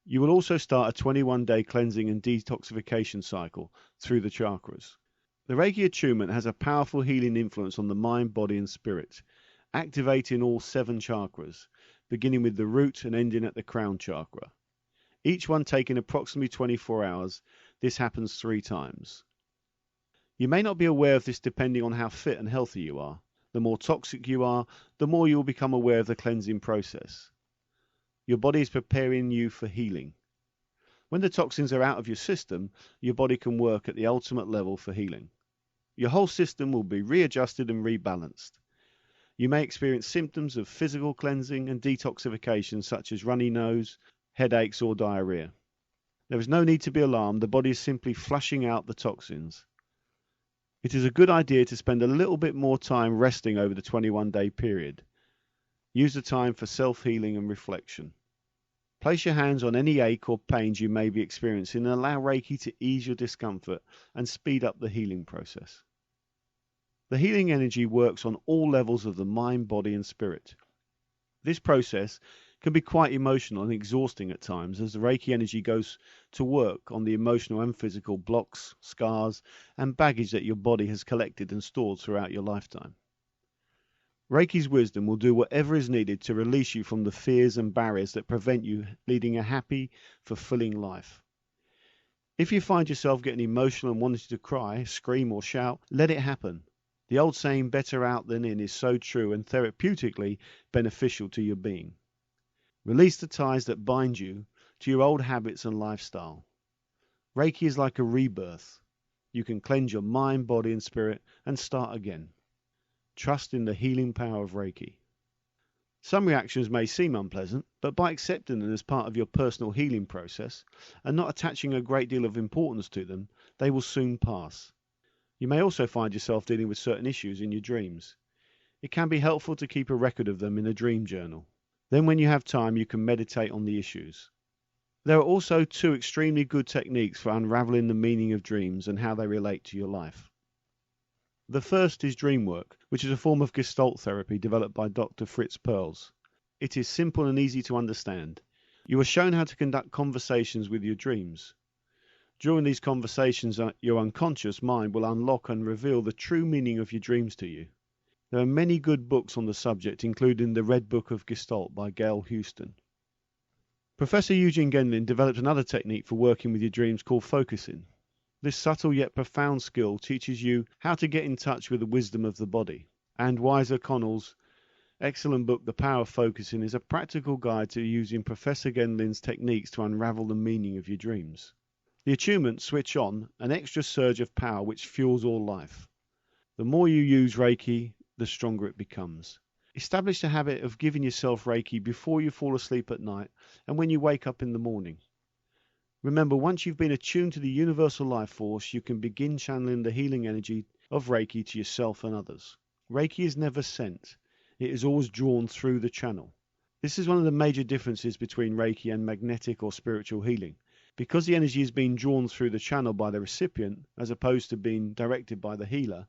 You will also start a 21-day cleansing and detoxification cycle through the chakras. The Reiki attunement has a powerful healing influence on the mind, body and spirit, activating all 7 chakras, beginning with the root and ending at the crown chakra. each one taking approximately 24 hours. This happens 3 times. You may not be aware of this depending on how fit and healthy you are. The more toxic you are, the more you will become aware of the cleansing process. Your body is preparing you for healing. When the toxins are out of your system, your body can work at the ultimate level for healing. Your whole system will be readjusted and rebalanced. You may experience symptoms of physical cleansing and detoxification such as runny nose, headaches or diarrhea. There is no need to be alarmed. The body is simply flushing out the toxins. It is a good idea to spend a little bit more time resting over the 21-day period. Use the time for self-healing and reflection. Place your hands on any ache or pains you may be experiencing and allow Reiki to ease your discomfort and speed up the healing process. The healing energy works on all levels of the mind, body and spirit. This process can be quite emotional and exhausting at times as the Reiki energy goes to work on the emotional and physical blocks, scars and baggage that your body has collected and stored throughout your lifetime. Reiki's wisdom will do whatever is needed to release you from the fears and barriers that prevent you leading a happy, fulfilling life. If you find yourself getting emotional and wanting to cry, scream or shout, let it happen. The old saying, better out than in, is so true and therapeutically beneficial to your being. Release the ties that bind you to your old habits and lifestyle. Reiki is like a rebirth. You can cleanse your mind, body and spirit and start again. Trust in the healing power of Reiki. Some reactions may seem unpleasant, but by accepting them as part of your personal healing process and not attaching a great deal of importance to them, they will soon pass. You may also find yourself dealing with certain issues in your dreams. It can be helpful to keep a record of them in a dream journal. Then when you have time, you can meditate on the issues. There are also 2 extremely good techniques for unraveling the meaning of dreams and how they relate to your life. The first is dream work, which is a form of Gestalt therapy developed by Dr. Fritz Perls. It is simple and easy to understand. You are shown how to conduct conversations with your dreams. During these conversations, your unconscious mind will unlock and reveal the true meaning of your dreams to you. There are many good books on the subject, including The Red Book of Gestalt by Gail Houston. Professor Eugene Gendlin developed another technique for working with your dreams called focusing. This subtle yet profound skill teaches you how to get in touch with the wisdom of the body. And Weiser Connell's excellent book, The Power of Focusing, is a practical guide to using Professor Gendlin's techniques to unravel the meaning of your dreams. The attunements switch on an extra surge of power which fuels all life. The more you use Reiki, the stronger it becomes. Establish the habit of giving yourself Reiki before you fall asleep at night and when you wake up in the morning. Remember, once you've been attuned to the universal life force, you can begin channeling the healing energy of Reiki to yourself and others. Reiki is never sent. It is always drawn through the channel. This is one of the major differences between Reiki and magnetic or spiritual healing. Because the energy is being drawn through the channel by the recipient, as opposed to being directed by the healer,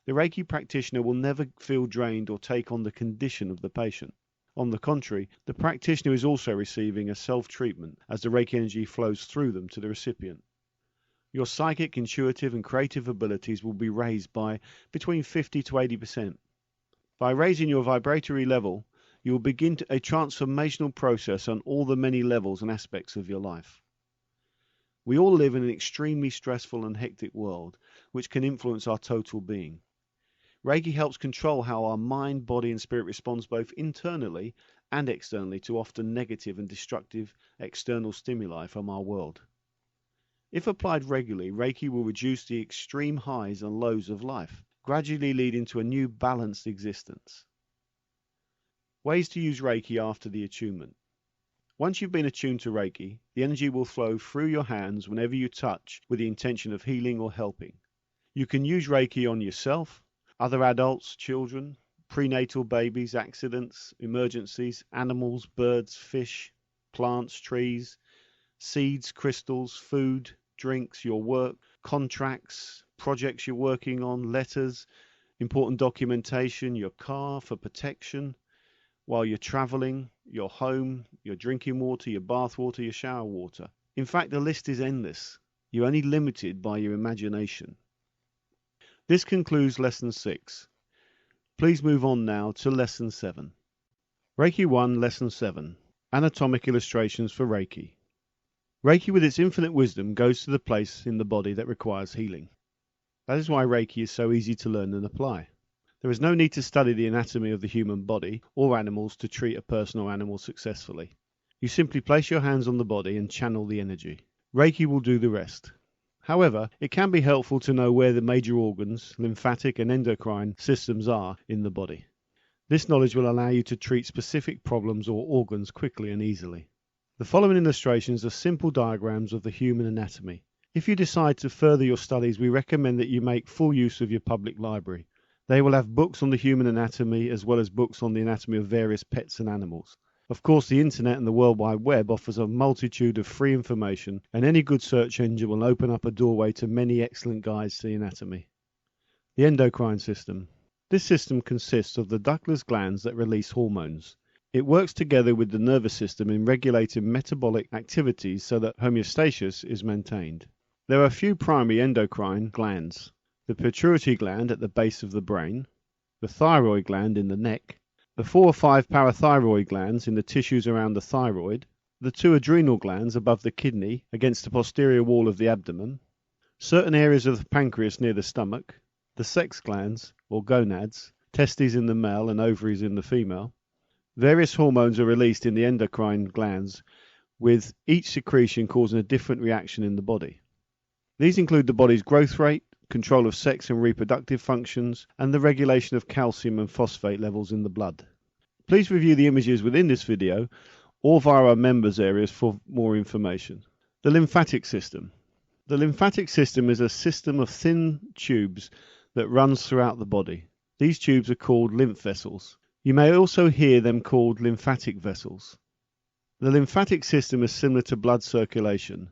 the Reiki practitioner will never feel drained or take on the condition of the patient. On the contrary, the practitioner is also receiving a self-treatment as the Reiki energy flows through them to the recipient. Your psychic, intuitive and creative abilities will be raised by between 50 to 80%. By raising your vibratory level, you will begin a transformational process on all the many levels and aspects of your life. We all live in an extremely stressful and hectic world, which can influence our total being. Reiki helps control how our mind, body and spirit responds both internally and externally to often negative and destructive external stimuli from our world. If applied regularly, Reiki will reduce the extreme highs and lows of life, gradually leading to a new balanced existence. Ways to use Reiki after the attunement. Once you've been attuned to Reiki, the energy will flow through your hands whenever you touch with the intention of healing or helping. You can use Reiki on yourself, other adults, children, prenatal babies, accidents, emergencies, animals, birds, fish, plants, trees, seeds, crystals, food, drinks, your work, contracts, projects you're working on, letters, important documentation, your car for protection, while you're traveling, your home, your drinking water, your bath water, your shower water. In fact, the list is endless. You're only limited by your imagination. This concludes Lesson 6. Please move on now to Lesson 7. Reiki 1, Lesson 7. Anatomic Illustrations for Reiki. Reiki with its infinite wisdom goes to the place in the body that requires healing. That is why Reiki is so easy to learn and apply. There is no need to study the anatomy of the human body or animals to treat a person or animal successfully. You simply place your hands on the body and channel the energy. Reiki will do the rest. However, it can be helpful to know where the major organs, lymphatic and endocrine systems are in the body. This knowledge will allow you to treat specific problems or organs quickly and easily. The following illustrations are simple diagrams of the human anatomy. If you decide to further your studies, we recommend that you make full use of your public library. They will have books on the human anatomy as well as books on the anatomy of various pets and animals. Of course, the internet and the World Wide Web offers a multitude of free information, and any good search engine will open up a doorway to many excellent guides to the anatomy. The endocrine system. This system consists of the ductless glands that release hormones. It works together with the nervous system in regulating metabolic activities so that homeostasis is maintained. There are a few primary endocrine glands: the pituitary gland at the base of the brain, the thyroid gland in the neck, the 4 or 5 parathyroid glands in the tissues around the thyroid, the 2 adrenal glands above the kidney against the posterior wall of the abdomen, certain areas of the pancreas near the stomach, the sex glands or gonads, testes in the male and ovaries in the female. Various hormones are released in the endocrine glands, with each secretion causing a different reaction in the body. These include the body's growth rate, control of sex and reproductive functions, and the regulation of calcium and phosphate levels in the blood. Please review the images within this video or via our members areas for more information. The lymphatic system. The lymphatic system is a system of thin tubes that runs throughout the body. These tubes are called lymph vessels. You may also hear them called lymphatic vessels. The lymphatic system is similar to blood circulation.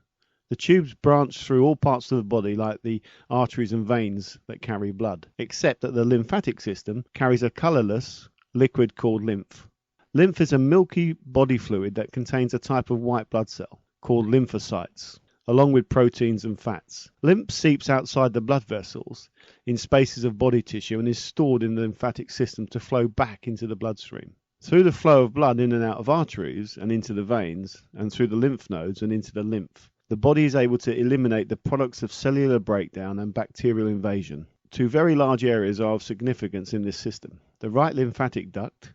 The tubes branch through all parts of the body like the arteries and veins that carry blood, except that the lymphatic system carries a colorless liquid called lymph. Lymph is a milky body fluid that contains a type of white blood cell called lymphocytes, along with proteins and fats. Lymph seeps outside the blood vessels in spaces of body tissue and is stored in the lymphatic system to flow back into the bloodstream. Through the flow of blood in and out of arteries and into the veins, and through the lymph nodes and into the lymph, the body is able to eliminate the products of cellular breakdown and bacterial invasion. 2 very large areas are of significance in this system: the right lymphatic duct,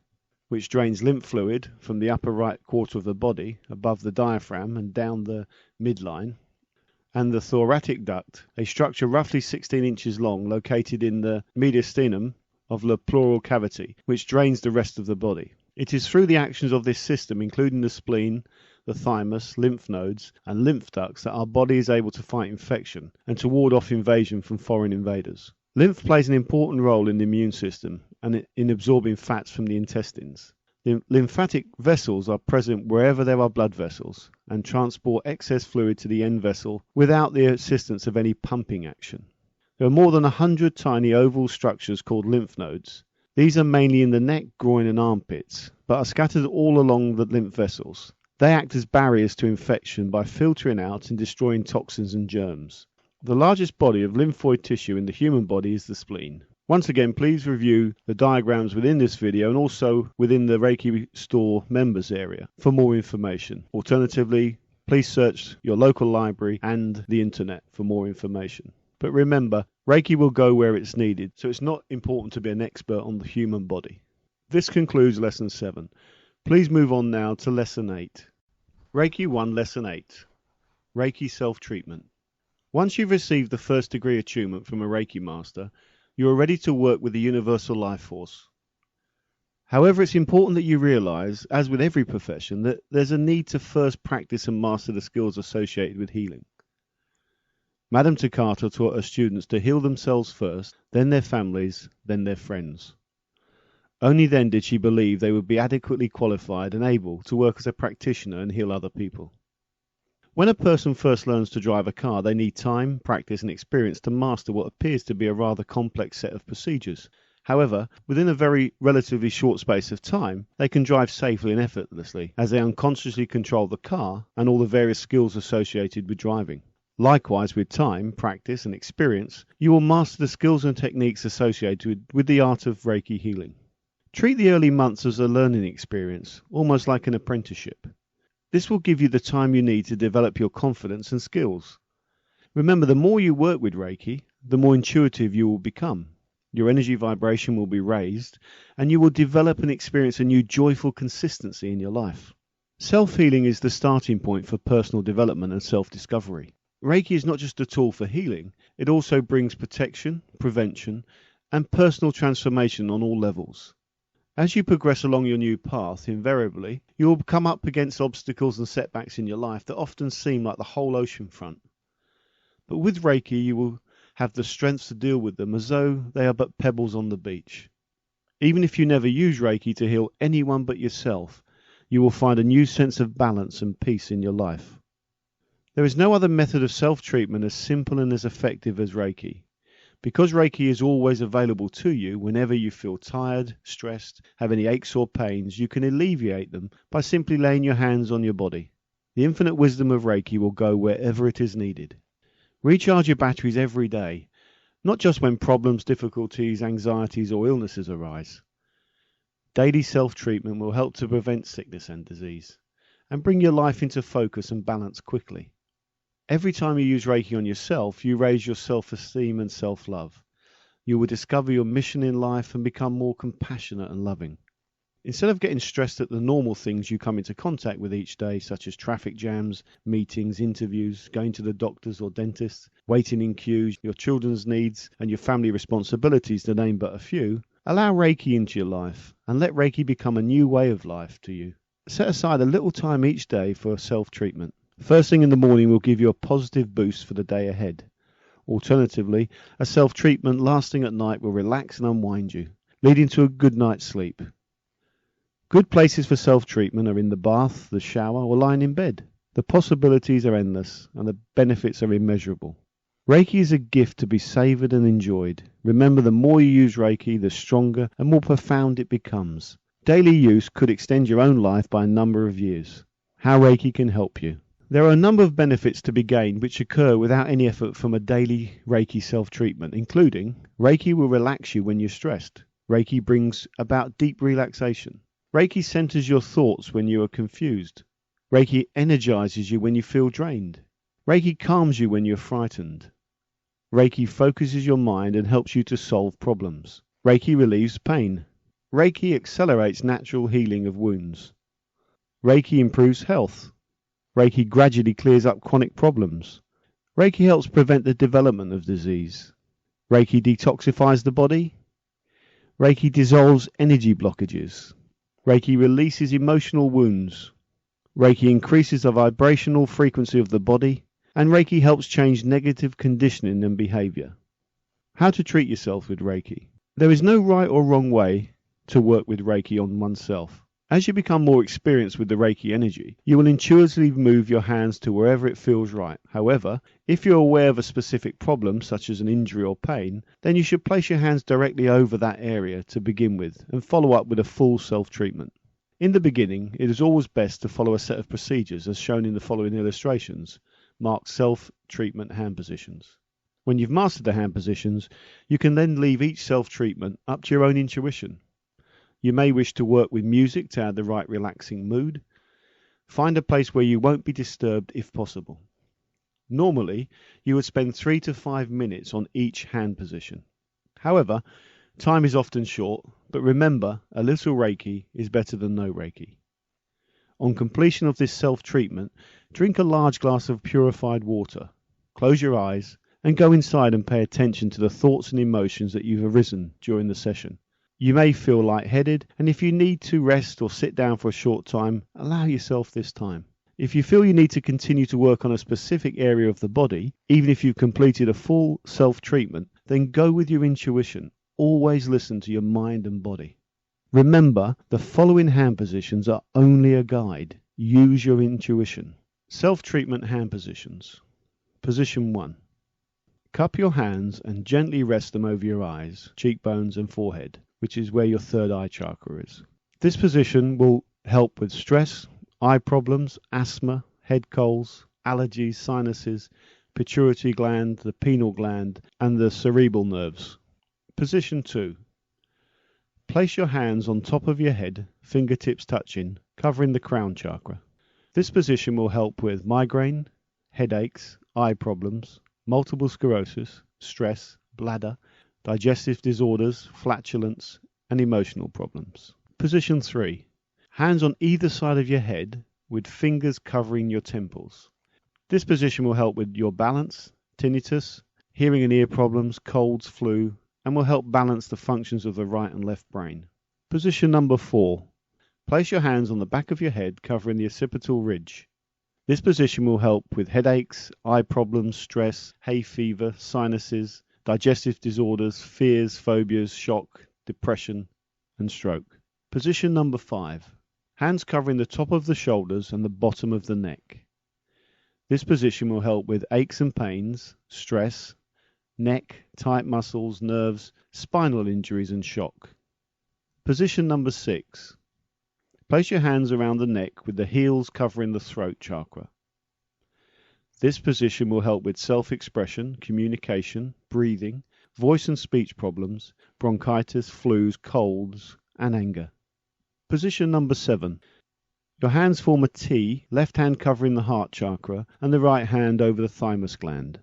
which drains lymph fluid from the upper right quarter of the body above the diaphragm and down the midline, and the thoracic duct, a structure roughly 16 inches long located in the mediastinum of the pleural cavity, which drains the rest of the body. It is through the actions of this system, including the spleen, the thymus, lymph nodes, and lymph ducts, that our body is able to fight infection and to ward off invasion from foreign invaders. Lymph plays an important role in the immune system and in absorbing fats from the intestines. The lymphatic vessels are present wherever there are blood vessels and transport excess fluid to the end vessel without the assistance of any pumping action. There are more than 100 tiny oval structures called lymph nodes. These are mainly in the neck, groin and armpits, but are scattered all along the lymph vessels. They act as barriers to infection by filtering out and destroying toxins and germs. The largest body of lymphoid tissue in the human body is the spleen. Once again, please review the diagrams within this video and also within the Reiki Store members area for more information. Alternatively, please search your local library and the internet for more information. But remember, Reiki will go where it's needed, so it's not important to be an expert on the human body. This concludes Lesson 7. Please move on now to Lesson 8. Reiki 1, Lesson 8. Reiki Self-Treatment. Once you've received the first degree attunement from a Reiki master, you are ready to work with the universal life force. However, it's important that you realize, as with every profession, that there's a need to first practice and master the skills associated with healing. Madame Takata taught her students to heal themselves first, then their families, then their friends. Only then did she believe they would be adequately qualified and able to work as a practitioner and heal other people. When a person first learns to drive a car, they need time, practice and experience to master what appears to be a rather complex set of procedures. However, within a very relatively short space of time, they can drive safely and effortlessly as they unconsciously control the car and all the various skills associated with driving. Likewise, with time, practice and experience, you will master the skills and techniques associated with the art of Reiki healing. Treat the early months as a learning experience, almost like an apprenticeship. This will give you the time you need to develop your confidence and skills. Remember, the more you work with Reiki, the more intuitive you will become. Your energy vibration will be raised, and you will develop and experience a new joyful consistency in your life. Self-healing is the starting point for personal development and self-discovery. Reiki is not just a tool for healing, it also brings protection, prevention, and personal transformation on all levels. As you progress along your new path, invariably, you will come up against obstacles and setbacks in your life that often seem like the whole ocean front. But with Reiki, you will have the strength to deal with them as though they are but pebbles on the beach. Even if you never use Reiki to heal anyone but yourself, you will find a new sense of balance and peace in your life. There is no other method of self-treatment as simple and as effective as Reiki. Because Reiki is always available to you whenever you feel tired, stressed, have any aches or pains, you can alleviate them by simply laying your hands on your body. The infinite wisdom of Reiki will go wherever it is needed. Recharge your batteries every day, not just when problems, difficulties, anxieties or illnesses arise. Daily self-treatment will help to prevent sickness and disease, and bring your life into focus and balance quickly. Every time you use Reiki on yourself, you raise your self-esteem and self-love. You will discover your mission in life and become more compassionate and loving. Instead of getting stressed at the normal things you come into contact with each day, such as traffic jams, meetings, interviews, going to the doctors or dentists, waiting in queues, your children's needs, and your family responsibilities, to name but a few, allow Reiki into your life and let Reiki become a new way of life to you. Set aside a little time each day for self-treatment. First thing in the morning will give you a positive boost for the day ahead. Alternatively, a self-treatment lasting at night will relax and unwind you, leading to a good night's sleep. Good places for self-treatment are in the bath, the shower, or lying in bed. The possibilities are endless, and the benefits are immeasurable. Reiki is a gift to be savoured and enjoyed. Remember, the more you use Reiki, the stronger and more profound it becomes. Daily use could extend your own life by a number of years. How Reiki can help you. There are a number of benefits to be gained which occur without any effort from a daily Reiki self-treatment, including Reiki will relax you when you're stressed. Reiki brings about deep relaxation. Reiki centers your thoughts when you are confused. Reiki energizes you when you feel drained. Reiki calms you when you're frightened. Reiki focuses your mind and helps you to solve problems. Reiki relieves pain. Reiki accelerates natural healing of wounds. Reiki improves health. Reiki gradually clears up chronic problems. Reiki helps prevent the development of disease. Reiki detoxifies the body. Reiki dissolves energy blockages. Reiki releases emotional wounds. Reiki increases the vibrational frequency of the body. And Reiki helps change negative conditioning and behavior. How to treat yourself with Reiki. There is no right or wrong way to work with Reiki on oneself. As you become more experienced with the Reiki energy, you will intuitively move your hands to wherever it feels right. However, if you're aware of a specific problem, such as an injury or pain, then you should place your hands directly over that area to begin with and follow up with a full self-treatment. In the beginning, it is always best to follow a set of procedures as shown in the following illustrations, marked self-treatment hand positions. When you've mastered the hand positions, you can then leave each self-treatment up to your own intuition. You may wish to work with music to add the right relaxing mood. Find a place where you won't be disturbed if possible. Normally, you would spend 3 to 5 minutes on each hand position. However, time is often short, but remember, a little Reiki is better than no Reiki. On completion of this self-treatment, drink a large glass of purified water, close your eyes, and go inside and pay attention to the thoughts and emotions that you've arisen during the session. You may feel lightheaded, and if you need to rest or sit down for a short time, allow yourself this time. If you feel you need to continue to work on a specific area of the body, even if you've completed a full self-treatment, then go with your intuition. Always listen to your mind and body. Remember, the following hand positions are only a guide. Use your intuition. Self-treatment hand positions. Position 1. Cup your hands and gently rest them over your eyes, cheekbones and forehead, which is where your third eye chakra is. This position will help with stress, eye problems, asthma, head colds, allergies, sinuses, pituitary gland, the pineal gland, and the cerebral nerves. Position 2. Place your hands on top of your head, fingertips touching, covering the crown chakra. This position will help with migraine, headaches, eye problems, multiple sclerosis, stress, bladder, digestive disorders, flatulence, and emotional problems. Position 3. Hands on either side of your head with fingers covering your temples. This position will help with your balance, tinnitus, hearing and ear problems, colds, flu, and will help balance the functions of the right and left brain. Position number 4. Place your hands on the back of your head covering the occipital ridge. This position will help with headaches, eye problems, stress, hay fever, sinuses, digestive disorders, fears, phobias, shock, depression, and stroke. Position number 5. Hands covering the top of the shoulders and the bottom of the neck. This position will help with aches and pains, stress, neck, tight muscles, nerves, spinal injuries, and shock. Position number 6. Place your hands around the neck with the heels covering the throat chakra. This position will help with self-expression, communication, breathing, voice and speech problems, bronchitis, flus, colds, and anger. Position number 7. Your hands form a T, left hand covering the heart chakra and the right hand over the thymus gland.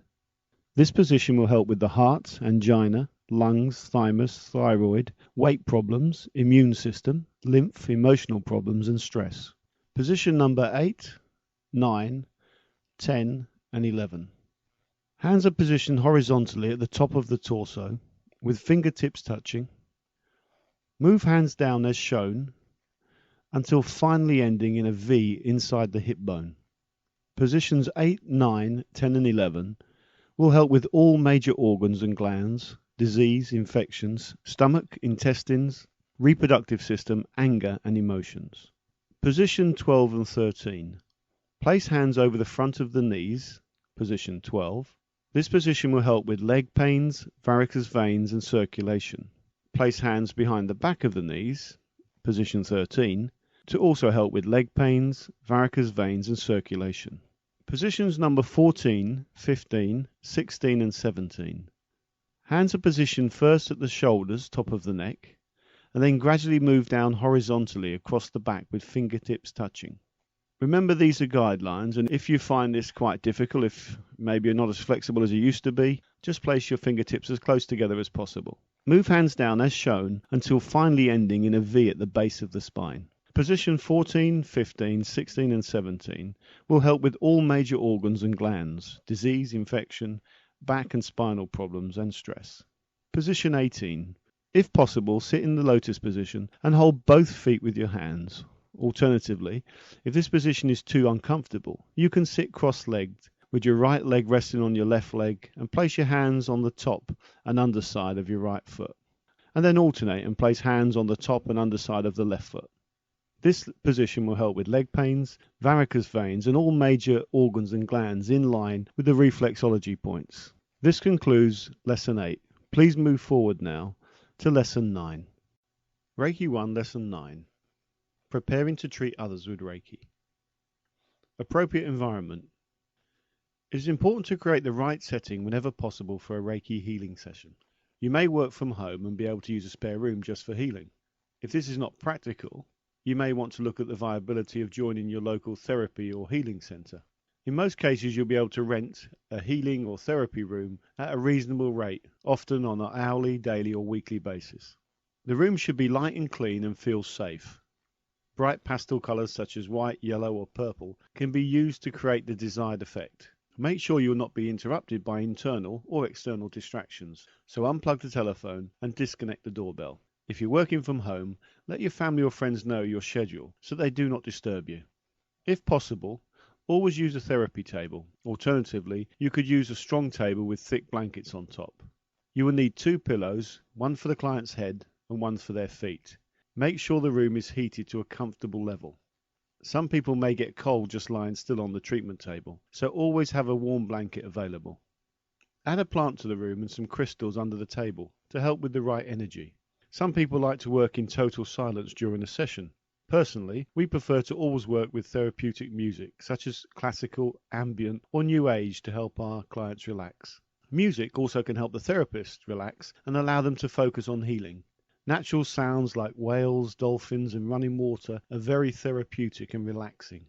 This position will help with the heart, angina, lungs, thymus, thyroid, weight problems, immune system, lymph, emotional problems, and stress. Position number 8, 9, 10, and 11. Hands are positioned horizontally at the top of the torso, with fingertips touching. Move hands down as shown, until finally ending in a V inside the hip bone. Positions 8, 9, 10, and 11 will help with all major organs and glands, disease, infections, stomach, intestines, reproductive system, anger, and emotions. Position 12 and 13. Place hands over the front of the knees, position 12. This position will help with leg pains, varicose veins, and circulation. Place hands behind the back of the knees, position 13, to also help with leg pains, varicose veins, and circulation. Positions number 14, 15, 16, and 17. Hands are positioned first at the shoulders, top of the neck, and then gradually move down horizontally across the back with fingertips touching. Remember, these are guidelines, and if you find this quite difficult, if maybe you're not as flexible as you used to be, just place your fingertips as close together as possible. Move hands down as shown until finally ending in a V at the base of the spine. Position 14, 15, 16, and 17 will help with all major organs and glands, disease, infection, back and spinal problems, and stress. Position 18. If possible, sit in the lotus position and hold both feet with your hands. Alternatively, if this position is too uncomfortable, you can sit cross-legged with your right leg resting on your left leg and place your hands on the top and underside of your right foot. And then alternate and place hands on the top and underside of the left foot. This position will help with leg pains, varicose veins, and all major organs and glands in line with the reflexology points. This concludes Lesson 8. Please move forward now to Lesson 9. Reiki 1, Lesson 9. Preparing to treat others with Reiki. Appropriate environment. It is important to create the right setting whenever possible for a Reiki healing session. You may work from home and be able to use a spare room just for healing. If this is not practical, you may want to look at the viability of joining your local therapy or healing centre. In most cases, you'll be able to rent a healing or therapy room at a reasonable rate, often on an hourly, daily, or weekly basis. The room should be light and clean and feel safe. Bright pastel colours such as white, yellow, or purple can be used to create the desired effect. Make sure you will not be interrupted by internal or external distractions, so unplug the telephone and disconnect the doorbell. If you're working from home, let your family or friends know your schedule so they do not disturb you. If possible, always use a therapy table. Alternatively, you could use a strong table with thick blankets on top. You will need 2 pillows, one for the client's head and one for their feet. Make sure the room is heated to a comfortable level. Some people may get cold just lying still on the treatment table, so always have a warm blanket available. Add a plant to the room and some crystals under the table to help with the right energy. Some people like to work in total silence during a session. Personally, we prefer to always work with therapeutic music, such as classical, ambient, or new age to help our clients relax. Music also can help the therapist relax and allow them to focus on healing. Natural sounds like whales, dolphins, and running water are very therapeutic and relaxing.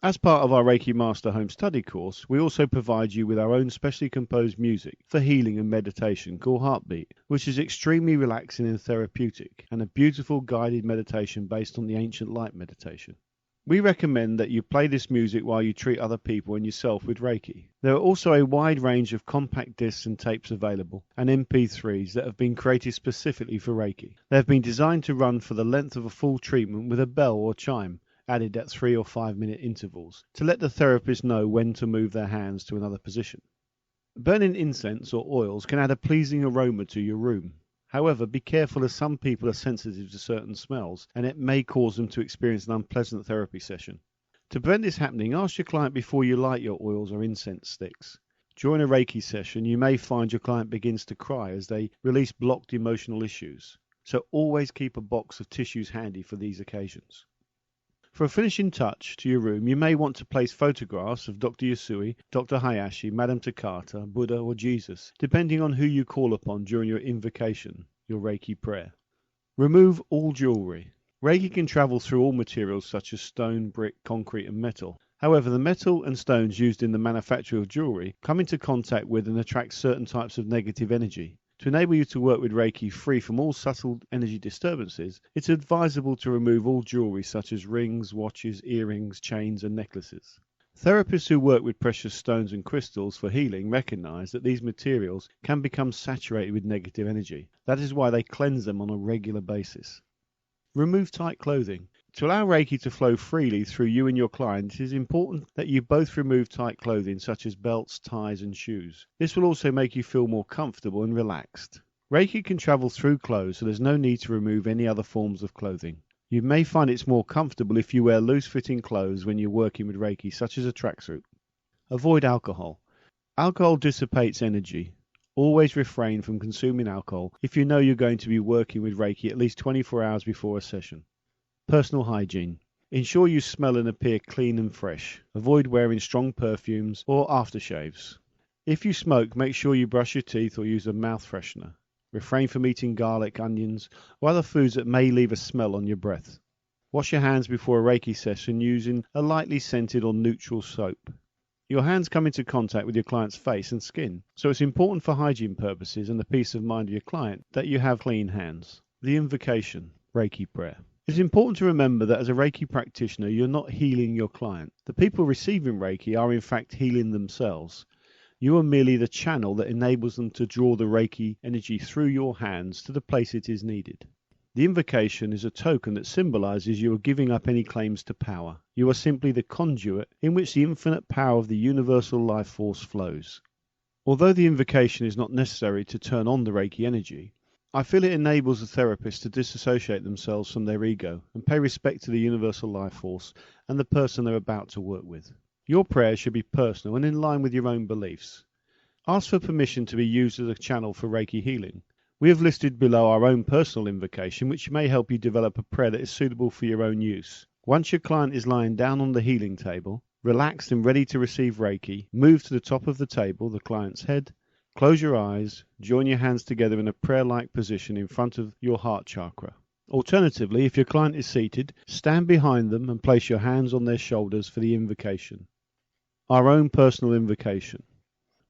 As part of our Reiki Master Home Study course, we also provide you with our own specially composed music for healing and meditation called Heartbeat, which is extremely relaxing and therapeutic, and a beautiful guided meditation based on the ancient light meditation. We recommend that you play this music while you treat other people and yourself with Reiki. There are also a wide range of compact discs and tapes available, and MP3s that have been created specifically for Reiki. They have been designed to run for the length of a full treatment with a bell or chime added at 3 or 5 minute intervals to let the therapist know when to move their hands to another position. Burning incense or oils can add a pleasing aroma to your room. However, be careful, as some people are sensitive to certain smells and it may cause them to experience an unpleasant therapy session. To prevent this happening, ask your client before you light your oils or incense sticks. During a Reiki session, you may find your client begins to cry as they release blocked emotional issues. So always keep a box of tissues handy for these occasions. For a finishing touch to your room, you may want to place photographs of Dr. Usui, Dr. Hayashi, Madame Takata, Buddha or Jesus, depending on who you call upon during your invocation, your Reiki prayer. Remove all jewelry. Reiki can travel through all materials such as stone, brick, concrete and metal. However, the metal and stones used in the manufacture of jewelry come into contact with and attract certain types of negative energy. To enable you to work with Reiki free from all subtle energy disturbances, it's advisable to remove all jewelry such as rings, watches, earrings, chains and necklaces. Therapists who work with precious stones and crystals for healing recognize that these materials can become saturated with negative energy. That is why they cleanse them on a regular basis. Remove tight clothing. To allow Reiki to flow freely through you and your client, it is important that you both remove tight clothing such as belts, ties and shoes. This will also make you feel more comfortable and relaxed. Reiki can travel through clothes, so there's no need to remove any other forms of clothing. You may find it's more comfortable if you wear loose-fitting clothes when you're working with Reiki, such as a tracksuit. Avoid alcohol. Alcohol dissipates energy. Always refrain from consuming alcohol if you know you're going to be working with Reiki at least 24 hours before a session. Personal hygiene. Ensure you smell and appear clean and fresh. Avoid wearing strong perfumes or aftershaves. If you smoke, make sure you brush your teeth or use a mouth freshener. Refrain from eating garlic, onions, or other foods that may leave a smell on your breath. Wash your hands before a Reiki session using a lightly scented or neutral soap. Your hands come into contact with your client's face and skin, so it's important for hygiene purposes and the peace of mind of your client that you have clean hands. The invocation, Reiki prayer. It's important to remember that as a Reiki practitioner, you're not healing your client. The people receiving Reiki are in fact healing themselves. You are merely the channel that enables them to draw the Reiki energy through your hands to the place it is needed. The invocation is a token that symbolizes you are giving up any claims to power. You are simply the conduit in which the infinite power of the universal life force flows. Although the invocation is not necessary to turn on the Reiki energy, I feel it enables the therapist to disassociate themselves from their ego and pay respect to the universal life force and the person they're about to work with. Your prayer should be personal and in line with your own beliefs. Ask for permission to be used as a channel for Reiki healing. We have listed below our own personal invocation, which may help you develop a prayer that is suitable for your own use. Once your client is lying down on the healing table, relaxed and ready to receive Reiki, move to the top of the table, the client's head. Close your eyes, join your hands together in a prayer-like position in front of your heart chakra. Alternatively, if your client is seated, stand behind them and place your hands on their shoulders for the invocation. Our own personal invocation.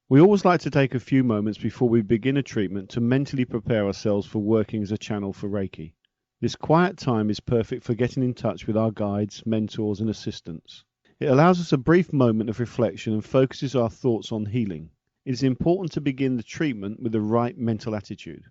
We always like to take a few moments before we begin a treatment to mentally prepare ourselves for working as a channel for Reiki. This quiet time is perfect for getting in touch with our guides, mentors and assistants. It allows us a brief moment of reflection and focuses our thoughts on healing. It is important to begin the treatment with the right mental attitude.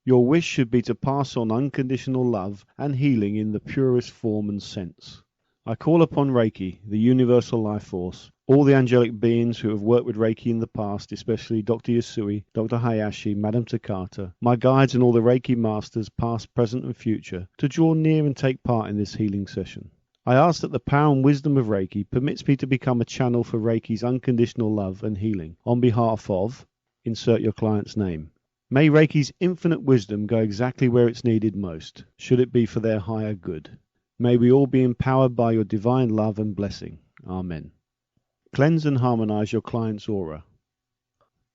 Your wish should be to pass on unconditional love and healing in the purest form and sense. I call upon Reiki, the universal life force, all the angelic beings who have worked with Reiki in the past, especially Dr. Usui, Dr. Hayashi, Madame Takata, my guides and all the Reiki masters, past, present and future, to draw near and take part in this healing session. I ask that the power and wisdom of Reiki permits me to become a channel for Reiki's unconditional love and healing on behalf of, insert your client's name. May Reiki's infinite wisdom go exactly where it's needed most, should it be for their higher good. May we all be empowered by your divine love and blessing. Amen. Cleanse and harmonize your client's aura.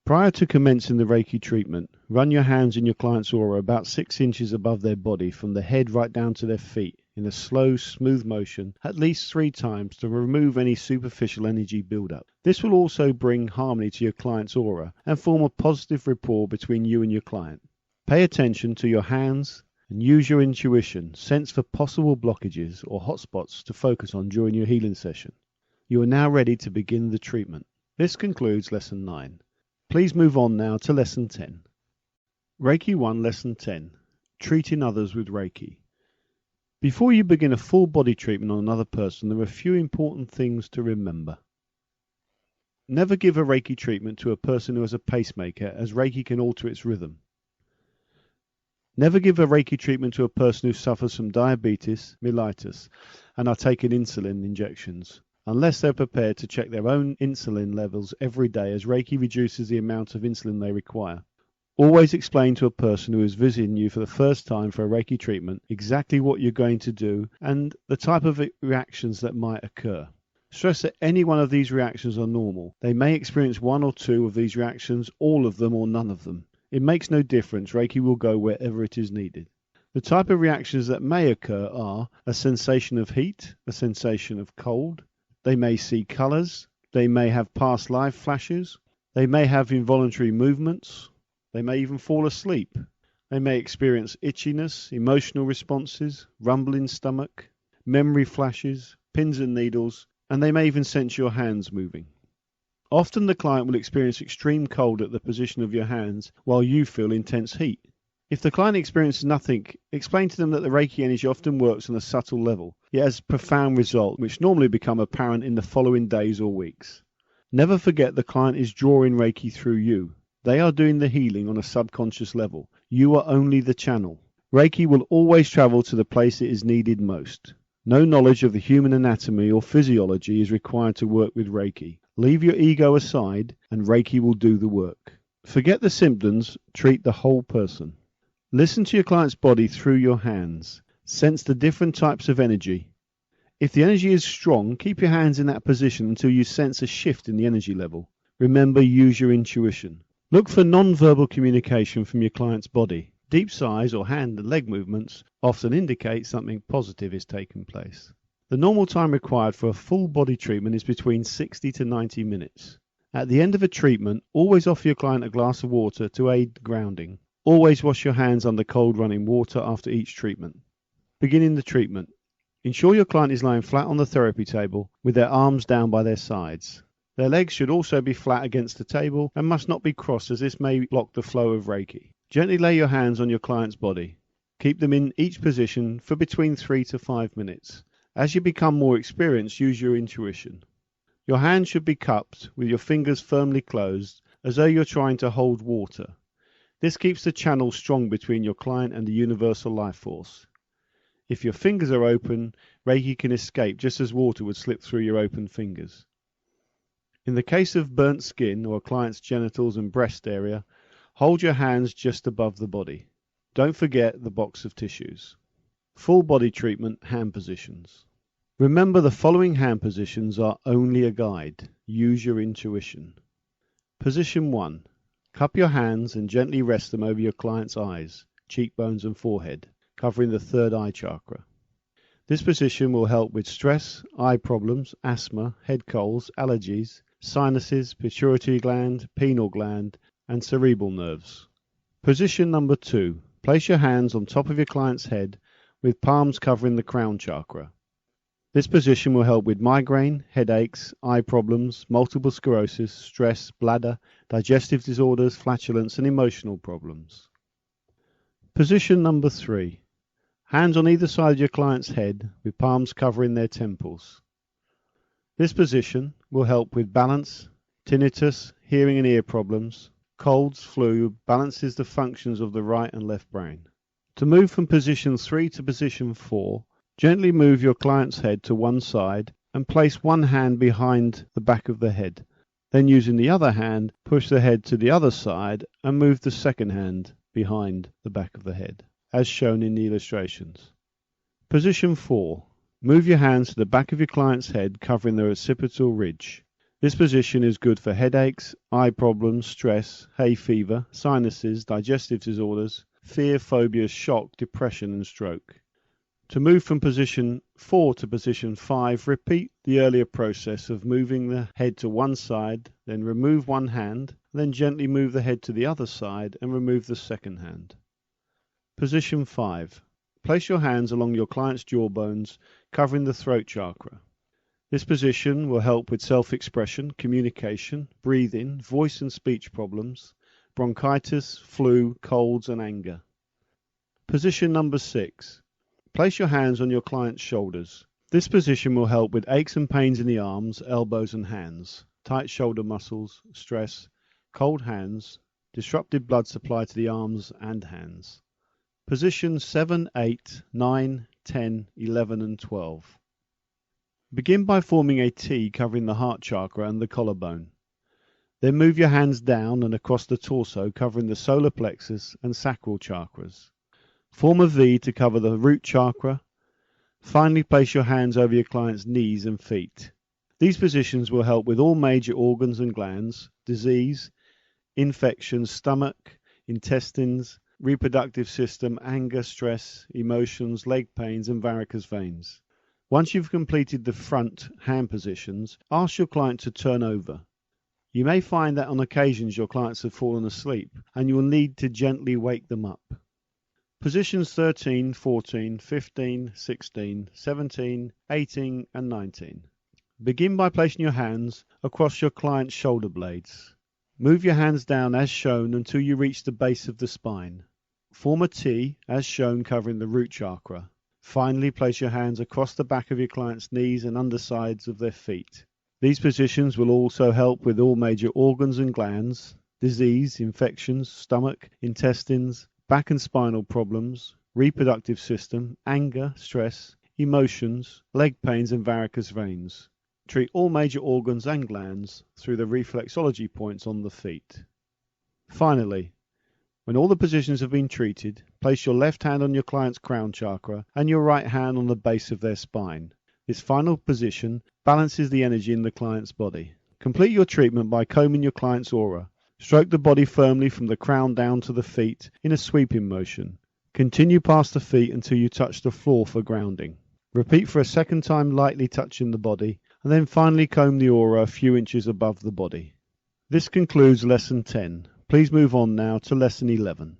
Prior to commencing the Reiki treatment, run your hands in your client's aura about 6 inches above their body from the head right down to their feet in a slow, smooth motion at least 3 times to remove any superficial energy buildup. This will also bring harmony to your client's aura and form a positive rapport between you and your client. Pay attention to your hands and use your intuition, sense for possible blockages or hotspots to focus on during your healing session. You are now ready to begin the treatment. This concludes Lesson 9. Please move on now to Lesson 10. Reiki 1 Lesson 10. Treating others with Reiki. Before you begin a full body treatment on another person, there are a few important things to remember. Never give a Reiki treatment to a person who has a pacemaker, as Reiki can alter its rhythm. Never give a Reiki treatment to a person who suffers from diabetes, mellitus, and are taking insulin injections, unless they're prepared to check their own insulin levels every day, as Reiki reduces the amount of insulin they require. Always explain to a person who is visiting you for the first time for a Reiki treatment exactly what you're going to do and the type of reactions that might occur. Stress that any one of these reactions are normal. They may experience 1 or 2 of these reactions, all of them or none of them. It makes no difference. Reiki will go wherever it is needed. The type of reactions that may occur are a sensation of heat, a sensation of cold. They may see colours. They may have past life flashes. They may have involuntary movements. They may even fall asleep. They may experience itchiness, emotional responses, rumbling stomach, memory flashes, pins and needles, and they may even sense your hands moving. Often the client will experience extreme cold at the position of your hands while you feel intense heat. If the client experiences nothing, explain to them that the Reiki energy often works on a subtle level, yet has profound results which normally become apparent in the following days or weeks. Never forget the client is drawing Reiki through you. They are doing the healing on a subconscious level. You are only the channel. Reiki will always travel to the place it is needed most. No knowledge of the human anatomy or physiology is required to work with Reiki. Leave your ego aside and Reiki will do the work. Forget the symptoms, treat the whole person. Listen to your client's body through your hands. Sense the different types of energy. If the energy is strong, keep your hands in that position until you sense a shift in the energy level. Remember, use your intuition. Look for non-verbal communication from your client's body. Deep sighs or hand and leg movements often indicate something positive is taking place. The normal time required for a full body treatment is between 60 to 90 minutes. At the end of a treatment, always offer your client a glass of water to aid grounding. Always wash your hands under cold running water after each treatment. Beginning the treatment. Ensure your client is lying flat on the therapy table with their arms down by their sides. Their legs should also be flat against the table and must not be crossed, as this may block the flow of Reiki. Gently lay your hands on your client's body. Keep them in each position for between 3 to 5 minutes. As you become more experienced, use your intuition. Your hands should be cupped with your fingers firmly closed, as though you're trying to hold water. This keeps the channel strong between your client and the universal life force. If your fingers are open, Reiki can escape just as water would slip through your open fingers. In the case of burnt skin or a client's genitals and breast area, hold your hands just above the body. Don't forget the box of tissues. Full body treatment, hand positions. Remember, the following hand positions are only a guide. Use your intuition. Position 1. Cup your hands and gently rest them over your client's eyes, cheekbones and forehead, covering the third eye chakra. This position will help with stress, eye problems, asthma, head colds, allergies, sinuses, pituitary gland, pineal gland, and cerebral nerves. Position number 2. Place your hands on top of your client's head with palms covering the crown chakra. This position will help with migraine, headaches, eye problems, multiple sclerosis, stress, bladder, digestive disorders, flatulence, and emotional problems. Position number 3. Hands on either side of your client's head with palms covering their temples. This position will help with balance, tinnitus, hearing and ear problems, colds, flu, balances the functions of the right and left brain. To move from position 3 to position 4, gently move your client's head to one side and place one hand behind the back of the head. Then using the other hand, push the head to the other side and move the second hand behind the back of the head, as shown in the illustrations. Position 4. Move your hands to the back of your client's head, covering the occipital ridge. This position is good for headaches, eye problems, stress, hay fever, sinuses, digestive disorders, fear, phobias, shock, depression and stroke. To move from position 4 to position 5, repeat the earlier process of moving the head to one side, then remove one hand, then gently move the head to the other side and remove the second hand. Position 5. Place your hands along your client's jawbones, covering the throat chakra. This position will help with self-expression, communication, breathing, voice and speech problems, bronchitis, flu, colds and anger. Position number 6. Place your hands on your client's shoulders. This position will help with aches and pains in the arms, elbows and hands, tight shoulder muscles, stress, cold hands, disrupted blood supply to the arms and hands. Positions 7, 8, 9, 10, 11 and 12. Begin by forming a T covering the heart chakra and the collarbone. Then move your hands down and across the torso covering the solar plexus and sacral chakras. Form a V to cover the root chakra. Finally, place your hands over your client's knees and feet. These positions will help with all major organs and glands, disease, infections, stomach, intestines, reproductive system, anger, stress, emotions, leg pains, and varicose veins. Once you've completed the front hand positions, ask your client to turn over. You may find that on occasions your clients have fallen asleep, and you will need to gently wake them up. Positions 13, 14, 15, 16, 17, 18 and 19. Begin by placing your hands across your client's shoulder blades. Move your hands down as shown until you reach the base of the spine. Form a T as shown covering the root chakra. Finally, place your hands across the back of your client's knees and undersides of their feet. These positions will also help with all major organs and glands, disease, infections, stomach, intestines, back and spinal problems, reproductive system, anger, stress, emotions, leg pains and varicose veins. Treat all major organs and glands through the reflexology points on the feet. Finally, when all the positions have been treated, place your left hand on your client's crown chakra and your right hand on the base of their spine. This final position balances the energy in the client's body. Complete your treatment by combing your client's aura. Stroke the body firmly from the crown down to the feet in a sweeping motion. Continue past the feet until you touch the floor for grounding. Repeat for a second time, lightly touching the body, and then finally comb the aura a few inches above the body. This concludes Lesson 10. Please move on now to Lesson 11.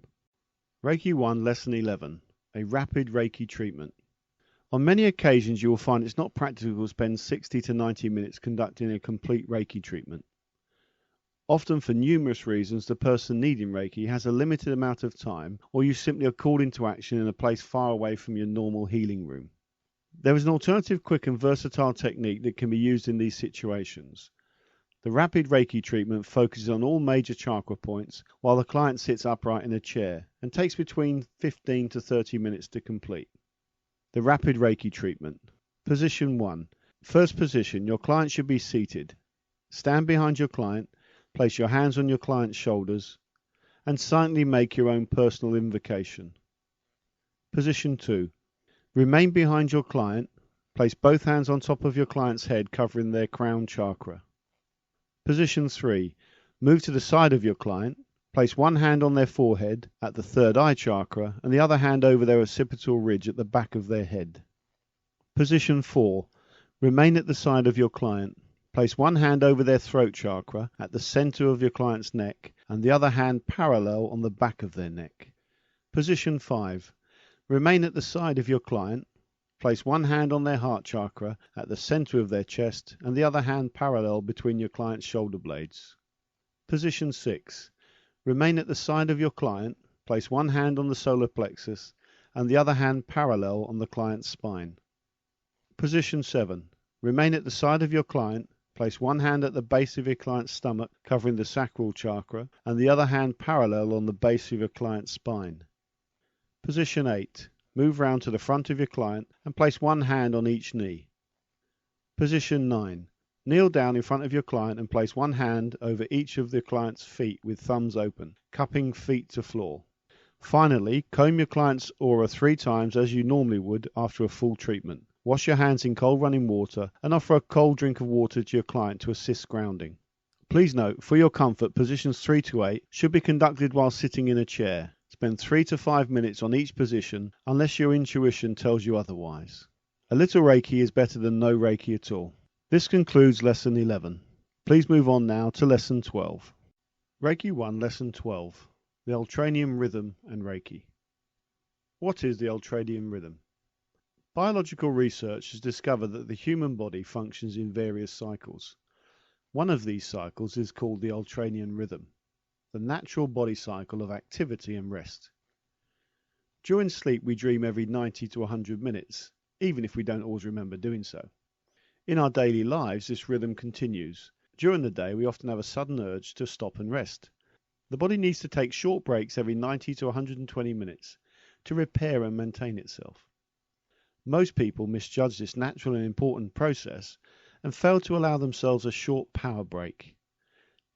Reiki 1, Lesson 11. A rapid Reiki treatment. On many occasions you will find it's not practical to spend 60 to 90 minutes conducting a complete Reiki treatment. Often, for numerous reasons, the person needing Reiki has a limited amount of time, or you simply are called into action in a place far away from your normal healing room. There is an alternative, quick and versatile technique that can be used in these situations. The rapid Reiki treatment focuses on all major chakra points while the client sits upright in a chair and takes between 15 to 30 minutes to complete. The rapid Reiki treatment. Position 1. First position, your client should be seated. Stand behind your client. Place your hands on your client's shoulders and silently make your own personal invocation. Position 2. Remain behind your client. Place both hands on top of your client's head, covering their crown chakra. Position 3. Move to the side of your client. Place one hand on their forehead at the third eye chakra and the other hand over their occipital ridge at the back of their head. Position 4. Remain at the side of your client. Place one hand over their throat chakra at the center of your client's neck and the other hand parallel on the back of their neck. Position 5. Remain at the side of your client. Place one hand on their heart chakra at the center of their chest and the other hand parallel between your client's shoulder blades. Position 6. Remain at the side of your client. Place one hand on the solar plexus and the other hand parallel on the client's spine. Position 7. Remain at the side of your client. Place one hand at the base of your client's stomach, covering the sacral chakra, and the other hand parallel on the base of your client's spine. Position 8. Move round to the front of your client and place one hand on each knee. Position 9. Kneel down in front of your client and place one hand over each of the client's feet with thumbs open, cupping feet to floor. Finally, comb your client's aura 3 times as you normally would after a full treatment. Wash your hands in cold running water and offer a cold drink of water to your client to assist grounding. Please note, for your comfort, positions 3 to 8 should be conducted while sitting in a chair. It's Spend 3 to 5 minutes on each position unless your intuition tells you otherwise. A little Reiki is better than no Reiki at all. This concludes Lesson 11. Please move on now to Lesson 12. Reiki 1, Lesson 12. The Ultranian Rhythm and Reiki. What is the ultradian rhythm? Biological research has discovered that the human body functions in various cycles. One of these cycles is called the ultradian rhythm, the natural body cycle of activity and rest. During sleep, we dream every 90 to 100 minutes, even if we don't always remember doing so. In our daily lives, this rhythm continues. During the day, we often have a sudden urge to stop and rest. The body needs to take short breaks every 90 to 120 minutes to repair and maintain itself. Most people misjudge this natural and important process and fail to allow themselves a short power break.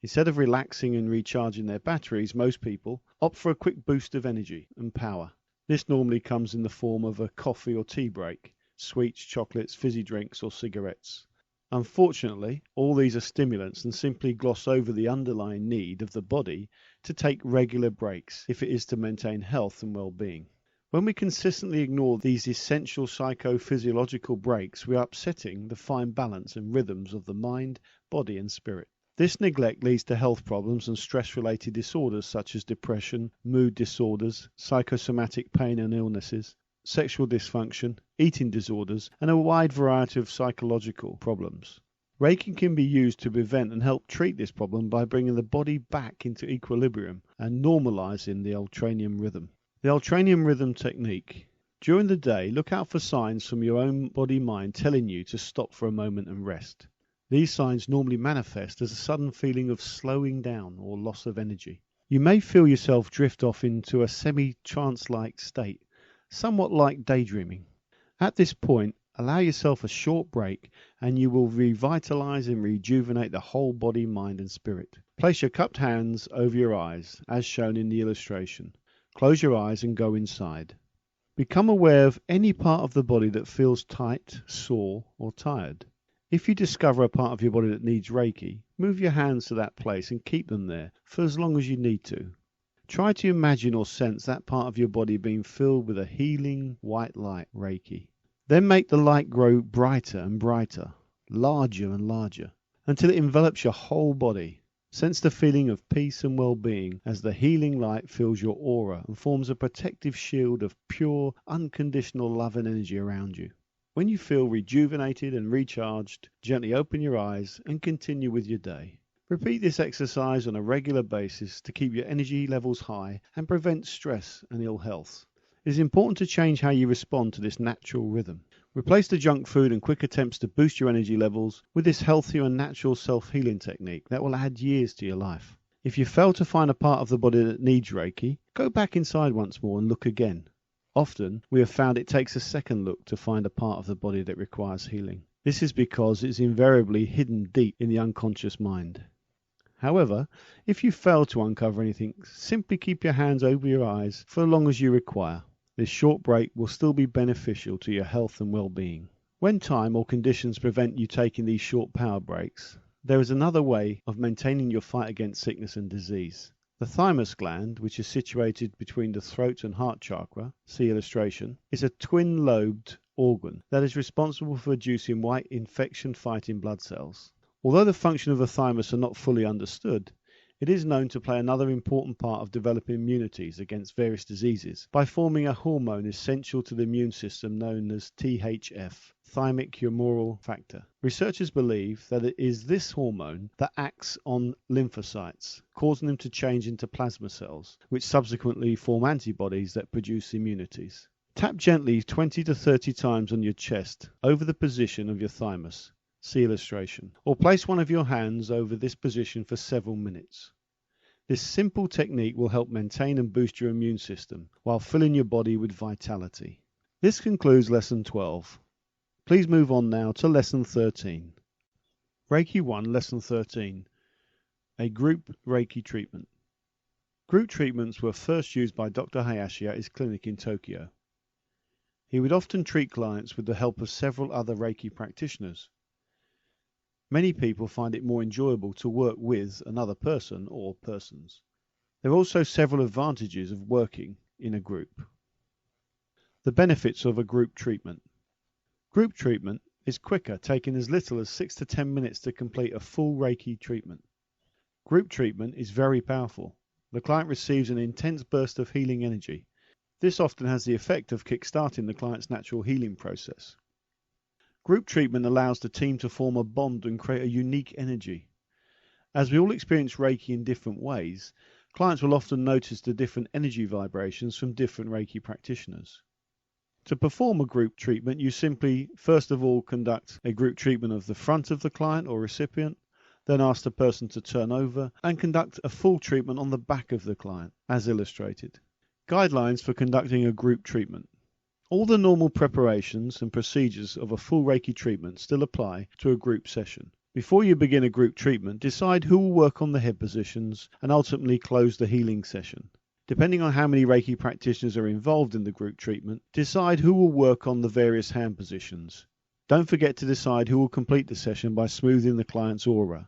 Instead of relaxing and recharging their batteries, most people opt for a quick boost of energy and power. This normally comes in the form of a coffee or tea break, sweets, chocolates, fizzy drinks, or cigarettes. Unfortunately, all these are stimulants and simply gloss over the underlying need of the body to take regular breaks if it is to maintain health and well-being. When we consistently ignore these essential psychophysiological breaks, we are upsetting the fine balance and rhythms of the mind, body, and spirit. This neglect leads to health problems and stress-related disorders such as depression, mood disorders, psychosomatic pain and illnesses, sexual dysfunction, eating disorders, and a wide variety of psychological problems. Reiki can be used to prevent and help treat this problem by bringing the body back into equilibrium and normalizing the ultradian rhythm. The ultradian rhythm technique. During the day, look out for signs from your own body-mind telling you to stop for a moment and rest. These signs normally manifest as a sudden feeling of slowing down or loss of energy. You may feel yourself drift off into a semi-trance-like state, somewhat like daydreaming. At this point, allow yourself a short break and you will revitalize and rejuvenate the whole body, mind and spirit. Place your cupped hands over your eyes, as shown in the illustration. Close your eyes and go inside. Become aware of any part of the body that feels tight, sore or tired. If you discover a part of your body that needs Reiki, move your hands to that place and keep them there for as long as you need to. Try to imagine or sense that part of your body being filled with a healing white light, Reiki. Then make the light grow brighter and brighter, larger and larger, until it envelops your whole body. Sense the feeling of peace and well-being as the healing light fills your aura and forms a protective shield of pure, unconditional love and energy around you. When you feel rejuvenated and recharged, gently open your eyes and continue with your day. Repeat this exercise on a regular basis to keep your energy levels high and prevent stress and ill health. It is important to change how you respond to this natural rhythm. Replace the junk food and quick attempts to boost your energy levels with this healthier and natural self-healing technique that will add years to your life. If you fail to find a part of the body that needs Reiki, go back inside once more and look again. Often, we have found it takes a second look to find a part of the body that requires healing. This is because it's invariably hidden deep in the unconscious mind. However, if you fail to uncover anything, simply keep your hands over your eyes for as long as you require. This short break will still be beneficial to your health and well-being. When time or conditions prevent you taking these short power breaks, there is another way of maintaining your fight against sickness and disease. The thymus gland, which is situated between the throat and heart chakra, see illustration, is a twin-lobed organ that is responsible for producing white infection-fighting blood cells. Although the function of the thymus are not fully understood, it is known to play another important part of developing immunities against various diseases by forming a hormone essential to the immune system known as THF, thymic humoral factor. Researchers believe that it is this hormone that acts on lymphocytes, causing them to change into plasma cells, which subsequently form antibodies that produce immunities. Tap gently 20 to 30 times on your chest over the position of your thymus. See illustration. Or place one of your hands over this position for several minutes. This simple technique will help maintain and boost your immune system while filling your body with vitality. This concludes Lesson 12. Please move on now to Lesson 13. Reiki 1, Lesson 13. A group Reiki treatment. Group treatments were first used by Dr. Hayashi at his clinic in Tokyo. He would often treat clients with the help of several other Reiki practitioners. Many people find it more enjoyable to work with another person or persons. There are also several advantages of working in a group. The benefits of a group treatment. Group treatment is quicker, taking as little as 6 to 10 minutes to complete a full Reiki treatment. Group treatment is very powerful. The client receives an intense burst of healing energy. This often has the effect of kick-starting the client's natural healing process. Group treatment allows the team to form a bond and create a unique energy. As we all experience Reiki in different ways, clients will often notice the different energy vibrations from different Reiki practitioners. To perform a group treatment, you simply, first of all, conduct a group treatment of the front of the client or recipient, then ask the person to turn over and conduct a full treatment on the back of the client, as illustrated. Guidelines for conducting a group treatment. All the normal preparations and procedures of a full Reiki treatment still apply to a group session. Before you begin a group treatment, decide who will work on the head positions and ultimately close the healing session. Depending on how many Reiki practitioners are involved in the group treatment, decide who will work on the various hand positions. Don't forget to decide who will complete the session by smoothing the client's aura.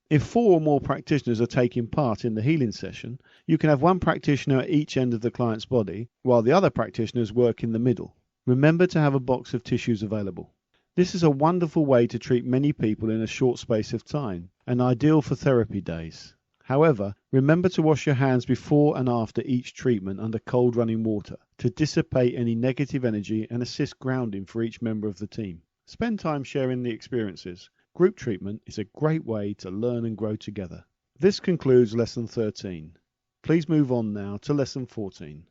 If 4 or more practitioners are taking part in the healing session, you can have one practitioner at each end of the client's body, while the other practitioners work in the middle. Remember to have a box of tissues available. This is a wonderful way to treat many people in a short space of time, and ideal for therapy days. However, remember to wash your hands before and after each treatment under cold running water to dissipate any negative energy and assist grounding for each member of the team. Spend time sharing the experiences. Group treatment is a great way to learn and grow together. This concludes Lesson 13. Please move on now to Lesson 14.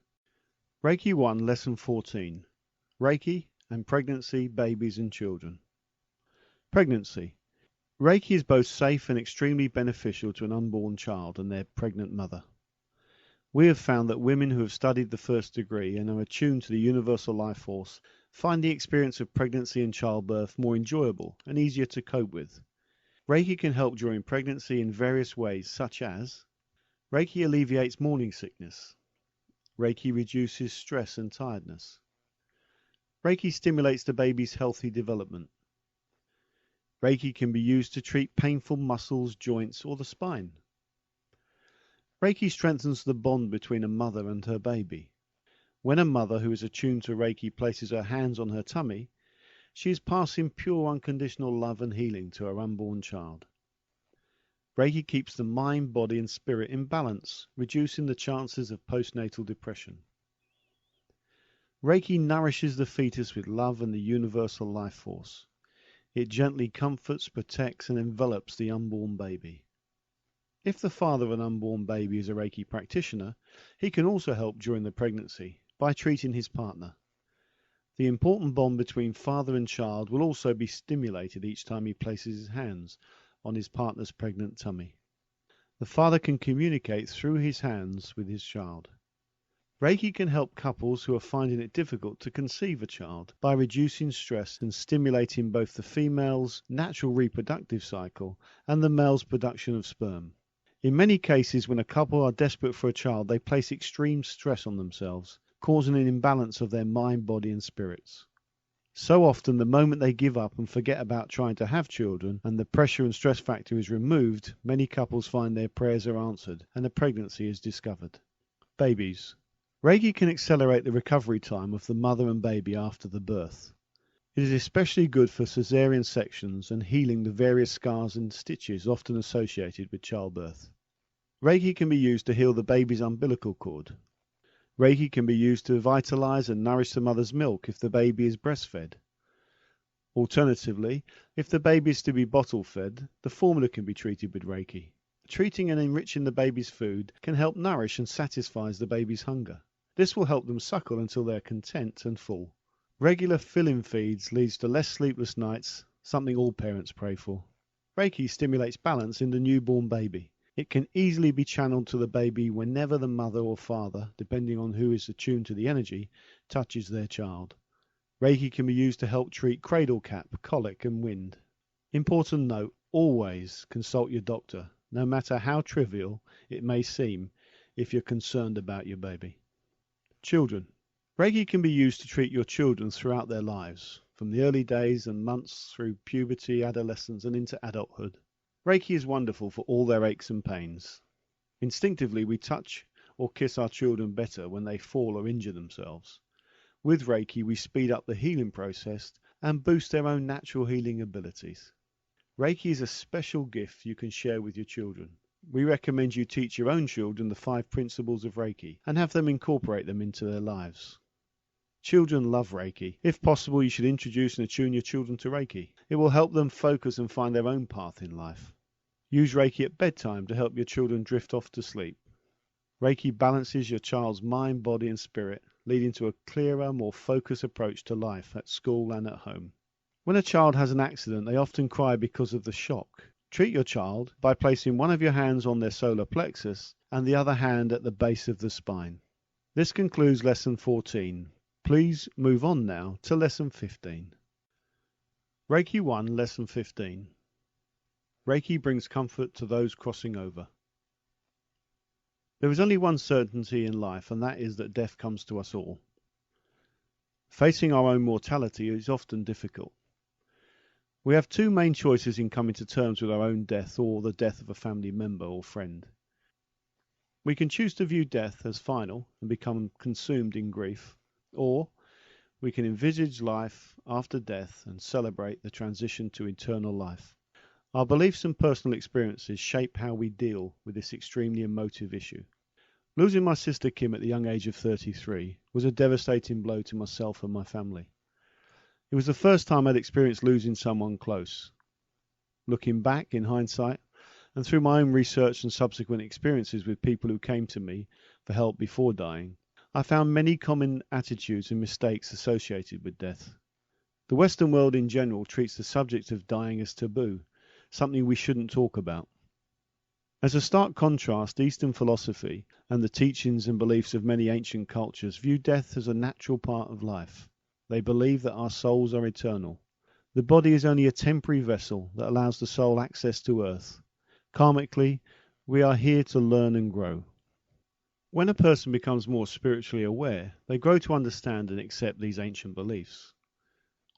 Reiki 1, Lesson 14. Reiki and Pregnancy, Babies and Children. Pregnancy. Reiki is both safe and extremely beneficial to an unborn child and their pregnant mother. We have found that women who have studied the first degree and are attuned to the universal life force find the experience of pregnancy and childbirth more enjoyable and easier to cope with. Reiki can help during pregnancy in various ways, such as Reiki alleviates morning sickness. Reiki reduces stress and tiredness. Reiki stimulates the baby's healthy development. Reiki can be used to treat painful muscles, joints, or the spine. Reiki strengthens the bond between a mother and her baby. When a mother who is attuned to Reiki places her hands on her tummy, she is passing pure unconditional love and healing to her unborn child. Reiki keeps the mind, body and spirit in balance, reducing the chances of postnatal depression. Reiki nourishes the fetus with love and the universal life force. It gently comforts, protects and envelops the unborn baby. If the father of an unborn baby is a Reiki practitioner, he can also help during the pregnancy by treating his partner. The important bond between father and child will also be stimulated each time he places his hands on his partner's pregnant tummy. The father can communicate through his hands with his child. Reiki can help couples who are finding it difficult to conceive a child by reducing stress and stimulating both the female's natural reproductive cycle and the male's production of sperm. In many cases, when a couple are desperate for a child, they place extreme stress on themselves, causing an imbalance of their mind, body and spirits. So often, the moment they give up and forget about trying to have children and the pressure and stress factor is removed, many couples find their prayers are answered and a pregnancy is discovered. Babies. Reiki can accelerate the recovery time of the mother and baby after the birth. It is especially good for cesarean sections and healing the various scars and stitches often associated with childbirth. Reiki can be used to heal the baby's umbilical cord. Reiki can be used to vitalize and nourish the mother's milk if the baby is breastfed. Alternatively, if the baby is to be bottle fed, the formula can be treated with Reiki. Treating and enriching the baby's food can help nourish and satisfy the baby's hunger. This will help them suckle until they are content and full. Regular fill-in feeds leads to less sleepless nights, something all parents pray for. Reiki stimulates balance in the newborn baby. It can easily be channeled to the baby whenever the mother or father, depending on who is attuned to the energy, touches their child. Reiki can be used to help treat cradle cap, colic and wind. Important note, always consult your doctor, no matter how trivial it may seem if you're concerned about your baby. Children. Reiki can be used to treat your children throughout their lives, from the early days and months through puberty, adolescence and into adulthood. Reiki is wonderful for all their aches and pains. Instinctively, we touch or kiss our children better when they fall or injure themselves. With Reiki, we speed up the healing process and boost their own natural healing abilities. Reiki is a special gift you can share with your children. We recommend you teach your own children the 5 principles of Reiki and have them incorporate them into their lives. Children love Reiki. If possible, you should introduce and attune your children to Reiki. It will help them focus and find their own path in life. Use Reiki at bedtime to help your children drift off to sleep. Reiki balances your child's mind, body and spirit, leading to a clearer, more focused approach to life at school and at home. When a child has an accident, they often cry because of the shock. Treat your child by placing one of your hands on their solar plexus and the other hand at the base of the spine. This concludes Lesson 14. Please move on now to Lesson 15. Reiki 1, Lesson 15. Reiki brings comfort to those crossing over. There is only one certainty in life, and that is that death comes to us all. Facing our own mortality is often difficult. We have 2 main choices in coming to terms with our own death or the death of a family member or friend. We can choose to view death as final and become consumed in grief, or we can envisage life after death and celebrate the transition to eternal life. Our beliefs and personal experiences shape how we deal with this extremely emotive issue. Losing my sister Kim at the young age of 33 was a devastating blow to myself and my family. It was the first time I'd experienced losing someone close. Looking back in hindsight, and through my own research and subsequent experiences with people who came to me for help before dying, I found many common attitudes and mistakes associated with death. The Western world in general treats the subject of dying as taboo, something we shouldn't talk about. As a stark contrast, Eastern philosophy and the teachings and beliefs of many ancient cultures view death as a natural part of life. They believe that our souls are eternal. The body is only a temporary vessel that allows the soul access to earth. Karmically, we are here to learn and grow. When a person becomes more spiritually aware, they grow to understand and accept these ancient beliefs.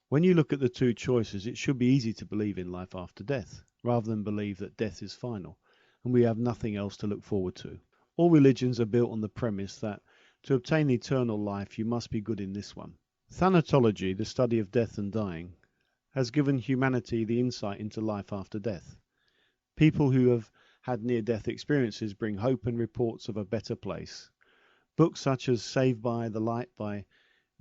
When you look at the 2 choices, it should be easy to believe in life after death, rather than believe that death is final, and we have nothing else to look forward to. All religions are built on the premise that to obtain eternal life, you must be good in this one. Thanatology, the study of death and dying, has given humanity the insight into life after death. People who have had near-death experiences bring hope and reports of a better place. Books such as Saved by the Light by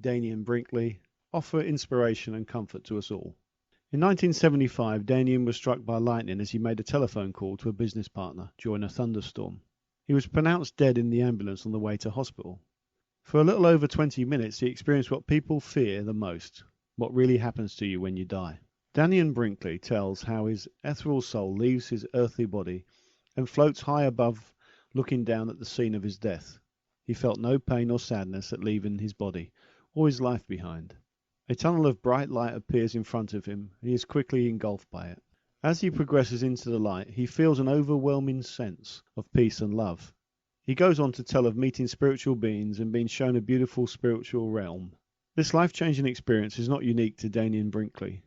Daniel Brinkley offer inspiration and comfort to us all. In 1975, Daniel was struck by lightning as he made a telephone call to a business partner during a thunderstorm. He was pronounced dead in the ambulance on the way to hospital. For a little over 20 minutes, he experienced what people fear the most, what really happens to you when you die. Daniel Brinkley tells how his ethereal soul leaves his earthly body and floats high above, looking down at the scene of his death. He felt no pain or sadness at leaving his body, or his life behind. A tunnel of bright light appears in front of him, and he is quickly engulfed by it. As he progresses into the light, he feels an overwhelming sense of peace and love. He goes on to tell of meeting spiritual beings and being shown a beautiful spiritual realm. This life-changing experience is not unique to Daniel Brinkley.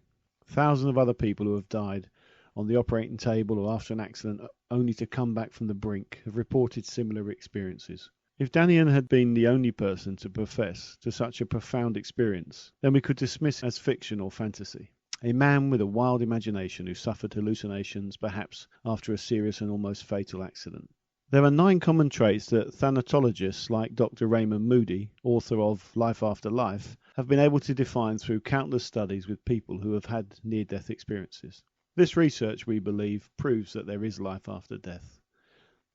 Thousands of other people who have died on the operating table or after an accident only to come back from the brink have reported similar experiences. If Daniel had been the only person to profess to such a profound experience, then we could dismiss it as fiction or fantasy. A man with a wild imagination who suffered hallucinations, perhaps after a serious and almost fatal accident. There are 9 common traits that thanatologists like Dr. Raymond Moody, author of Life After Life, have been able to define through countless studies with people who have had near-death experiences. This research, we believe, proves that there is life after death.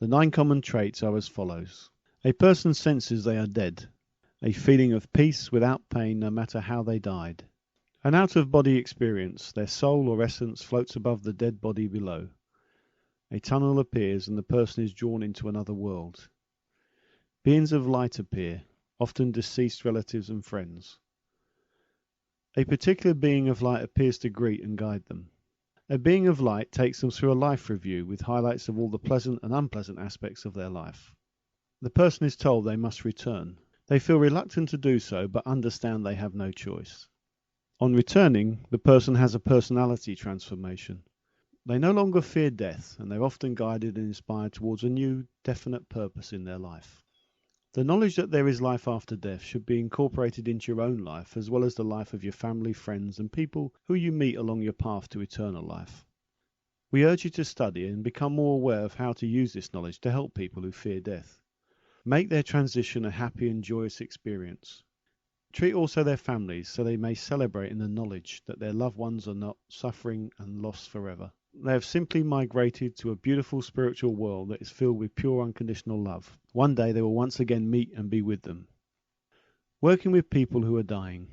The 9 common traits are as follows. A person senses they are dead. A feeling of peace without pain no matter how they died. An out-of-body experience. Their soul or essence floats above the dead body below. A tunnel appears and the person is drawn into another world. Beings of light appear, often deceased relatives and friends. A particular being of light appears to greet and guide them. A being of light takes them through a life review with highlights of all the pleasant and unpleasant aspects of their life. The person is told they must return. They feel reluctant to do so, but understand they have no choice. On returning, the person has a personality transformation. They no longer fear death, and they're often guided and inspired towards a new, definite purpose in their life. The knowledge that there is life after death should be incorporated into your own life, as well as the life of your family, friends, and people who you meet along your path to eternal life. We urge you to study and become more aware of how to use this knowledge to help people who fear death. Make their transition a happy and joyous experience. Treat also their families so they may celebrate in the knowledge that their loved ones are not suffering and lost forever. They have simply migrated to a beautiful spiritual world that is filled with pure unconditional love. One day they will once again meet and be with them. Working with people who are dying.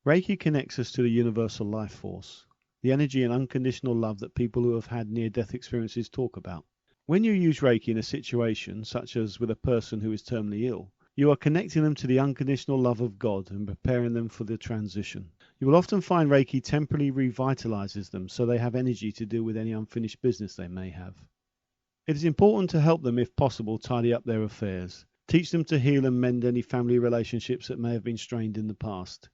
Reiki connects us to the universal life force, the energy and unconditional love that people who have had near-death experiences talk about. When you use Reiki in a situation, such as with a person who is terminally ill, you are connecting them to the unconditional love of God and preparing them for the transition. You will often find Reiki temporarily revitalizes them so they have energy to deal with any unfinished business they may have. It is important to help them, if possible, tidy up their affairs. Teach them to heal and mend any family relationships that may have been strained in the past.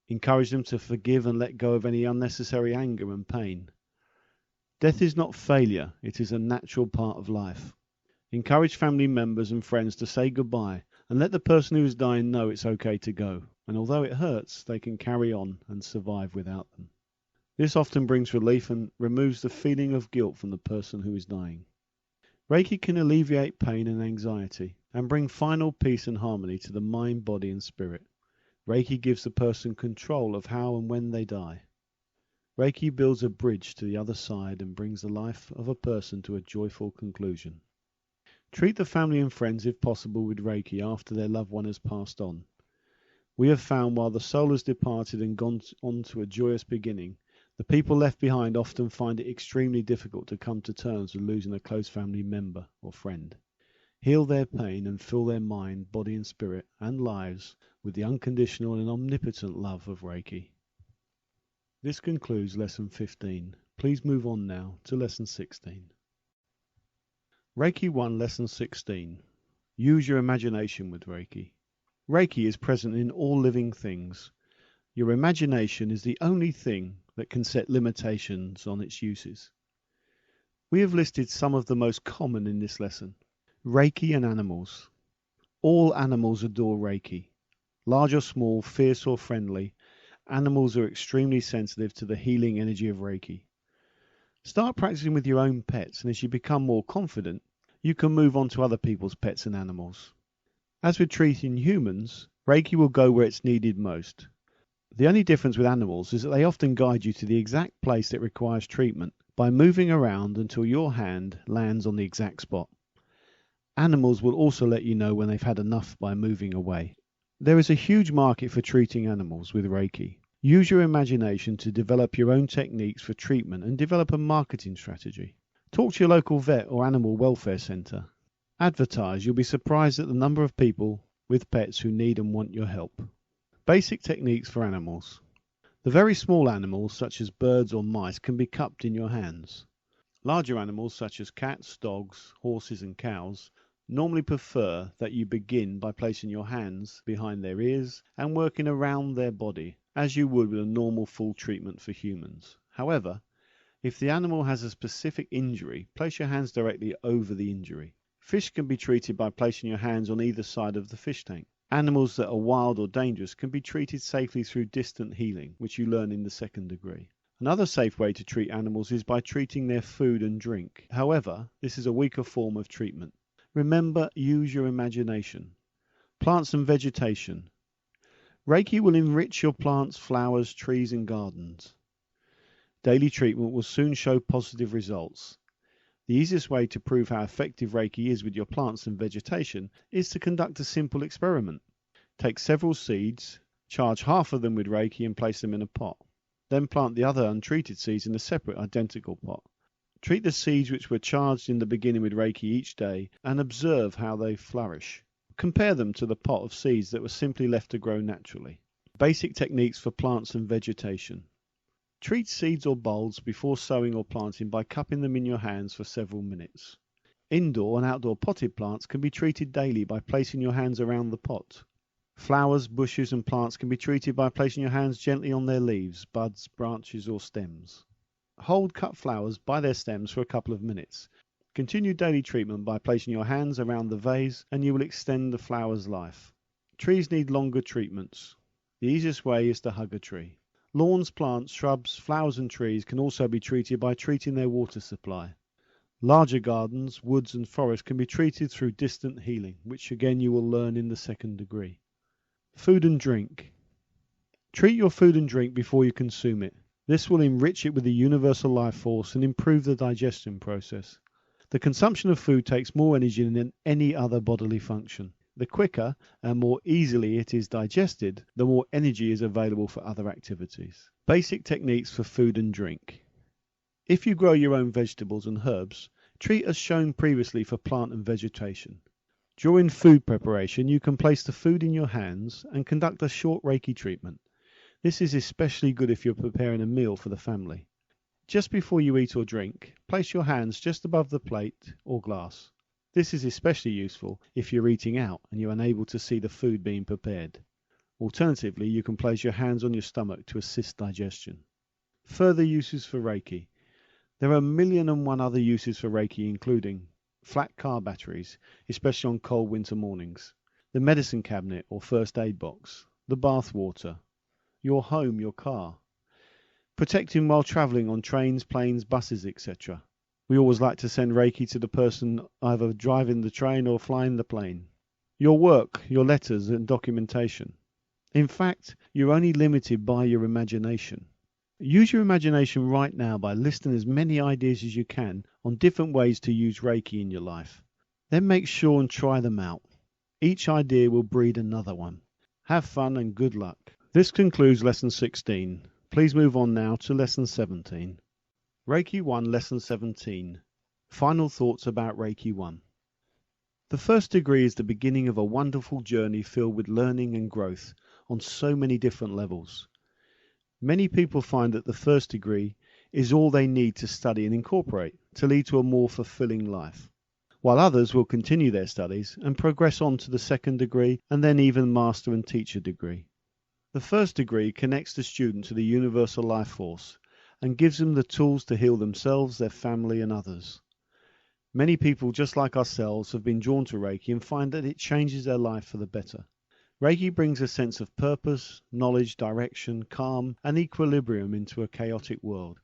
Encourage them to forgive and let go of any unnecessary anger and pain. Death is not failure, it is a natural part of life. Encourage family members and friends to say goodbye and let the person who is dying know it's okay to go, and although it hurts, they can carry on and survive without them. This often brings relief and removes the feeling of guilt from the person who is dying. Reiki can alleviate pain and anxiety and bring final peace and harmony to the mind, body and spirit. Reiki gives the person control of how and when they die. Reiki builds a bridge to the other side and brings the life of a person to a joyful conclusion. Treat the family and friends, if possible, with Reiki after their loved one has passed on. We have found while the soul has departed and gone on to a joyous beginning, the people left behind often find it extremely difficult to come to terms with losing a close family member or friend. Heal their pain and fill their mind, body and spirit and lives with the unconditional and omnipotent love of Reiki. This concludes Lesson 15. Please move on now to Lesson 16. Reiki 1, Lesson 16. Use your imagination with Reiki. Reiki is present in all living things. Your imagination is the only thing that can set limitations on its uses. We have listed some of the most common in this lesson. Reiki and animals. All animals adore Reiki. Large or small, fierce or friendly, animals are extremely sensitive to the healing energy of Reiki. Start practicing with your own pets, and as you become more confident, you can move on to other people's pets and animals. As with treating humans, Reiki will go where it's needed most. The only difference with animals is that they often guide you to the exact place that requires treatment by moving around until your hand lands on the exact spot. Animals will also let you know when they've had enough by moving away. There is a huge market for treating animals with Reiki. Use your imagination to develop your own techniques for treatment and develop a marketing strategy. Talk to your local vet or animal welfare centre. Advertise. You'll be surprised at the number of people with pets who need and want your help. Basic techniques for animals. The very small animals, such as birds or mice, can be cupped in your hands. Larger animals, such as cats, dogs, horses and cows, normally prefer that you begin by placing your hands behind their ears and working around their body, as you would with a normal full treatment for humans. However, if the animal has a specific injury, place your hands directly over the injury. Fish can be treated by placing your hands on either side of the fish tank. Animals that are wild or dangerous can be treated safely through distant healing, which you learn in the second degree. Another safe way to treat animals is by treating their food and drink. However, this is a weaker form of treatment. Remember, use your imagination. Plants and vegetation. Reiki will enrich your plants, flowers, trees and gardens. Daily treatment will soon show positive results. The easiest way to prove how effective Reiki is with your plants and vegetation is to conduct a simple experiment. Take several seeds, charge half of them with Reiki and place them in a pot. Then plant the other untreated seeds in a separate identical pot. Treat the seeds which were charged in the beginning with Reiki each day and observe how they flourish. Compare them to the pot of seeds that were simply left to grow naturally. Basic techniques for plants and vegetation. Treat seeds or bulbs before sowing or planting by cupping them in your hands for several minutes. Indoor and outdoor potted plants can be treated daily by placing your hands around the pot. Flowers, bushes and plants can be treated by placing your hands gently on their leaves, buds, branches or stems. Hold cut flowers by their stems for a couple of minutes. Continue daily treatment by placing your hands around the vase and you will extend the flower's life. Trees need longer treatments. The easiest way is to hug a tree. Lawns, plants, shrubs, flowers and trees can also be treated by treating their water supply. Larger gardens, woods and forests can be treated through distant healing, which again you will learn in the second degree. Food and drink. Treat your food and drink before you consume it. This will enrich it with the universal life force and improve the digestion process. The consumption of food takes more energy than any other bodily function. The quicker and more easily it is digested, the more energy is available for other activities. Basic techniques for food and drink. If you grow your own vegetables and herbs, treat as shown previously for plant and vegetation. During food preparation, you can place the food in your hands and conduct a short Reiki treatment. This is especially good if you're preparing a meal for the family. Just before you eat or drink, place your hands just above the plate or glass. This is especially useful if you're eating out and you're unable to see the food being prepared. Alternatively, you can place your hands on your stomach to assist digestion. Further uses for Reiki. There are 1,000,001 other uses for Reiki, including flat car batteries, especially on cold winter mornings, the medicine cabinet or first aid box, the bath water, your home, your car, protecting while travelling on trains, planes, buses, etc. We always like to send Reiki to the person either driving the train or flying the plane. Your work, your letters and documentation. In fact, you're only limited by your imagination. Use your imagination right now by listing as many ideas as you can on different ways to use Reiki in your life. Then make sure and try them out. Each idea will breed another one. Have fun and good luck. This concludes Lesson 16. Please move on now to Lesson 17. Reiki 1, Lesson 17. Final thoughts about Reiki 1. The first degree is the beginning of a wonderful journey filled with learning and growth on so many different levels. Many people find that the first degree is all they need to study and incorporate to lead to a more fulfilling life, while others will continue their studies and progress on to the second degree and then even master and teacher degree. The first degree connects the student to the universal life force and gives them the tools to heal themselves, their family and others. Many people, just like ourselves, have been drawn to Reiki and find that it changes their life for the better. Reiki brings a sense of purpose, knowledge, direction, calm and equilibrium into a chaotic world.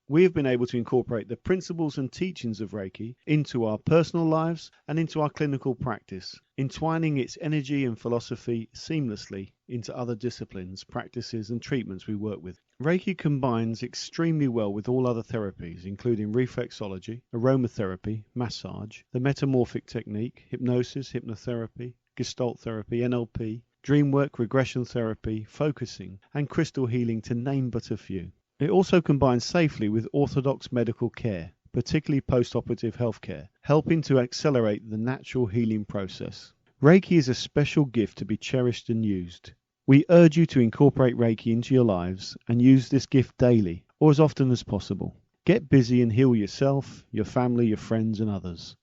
We have been able to incorporate the principles and teachings of Reiki into our personal lives and into our clinical practice, entwining its energy and philosophy seamlessly into other disciplines, practices and treatments we work with. Reiki combines extremely well with all other therapies, including reflexology, aromatherapy, massage, the metamorphic technique, hypnosis, hypnotherapy, Gestalt therapy, NLP, dreamwork, regression therapy, focusing, and crystal healing, to name but a few. It also combines safely with orthodox medical care, particularly post-operative healthcare, helping to accelerate the natural healing process. Reiki is a special gift to be cherished and used. We urge you to incorporate Reiki into your lives and use this gift daily, or as often as possible. Get busy and heal yourself, your family, your friends, and others.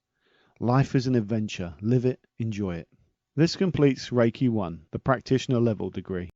Life is an adventure. Live it, enjoy it. This completes Reiki 1, the practitioner level degree.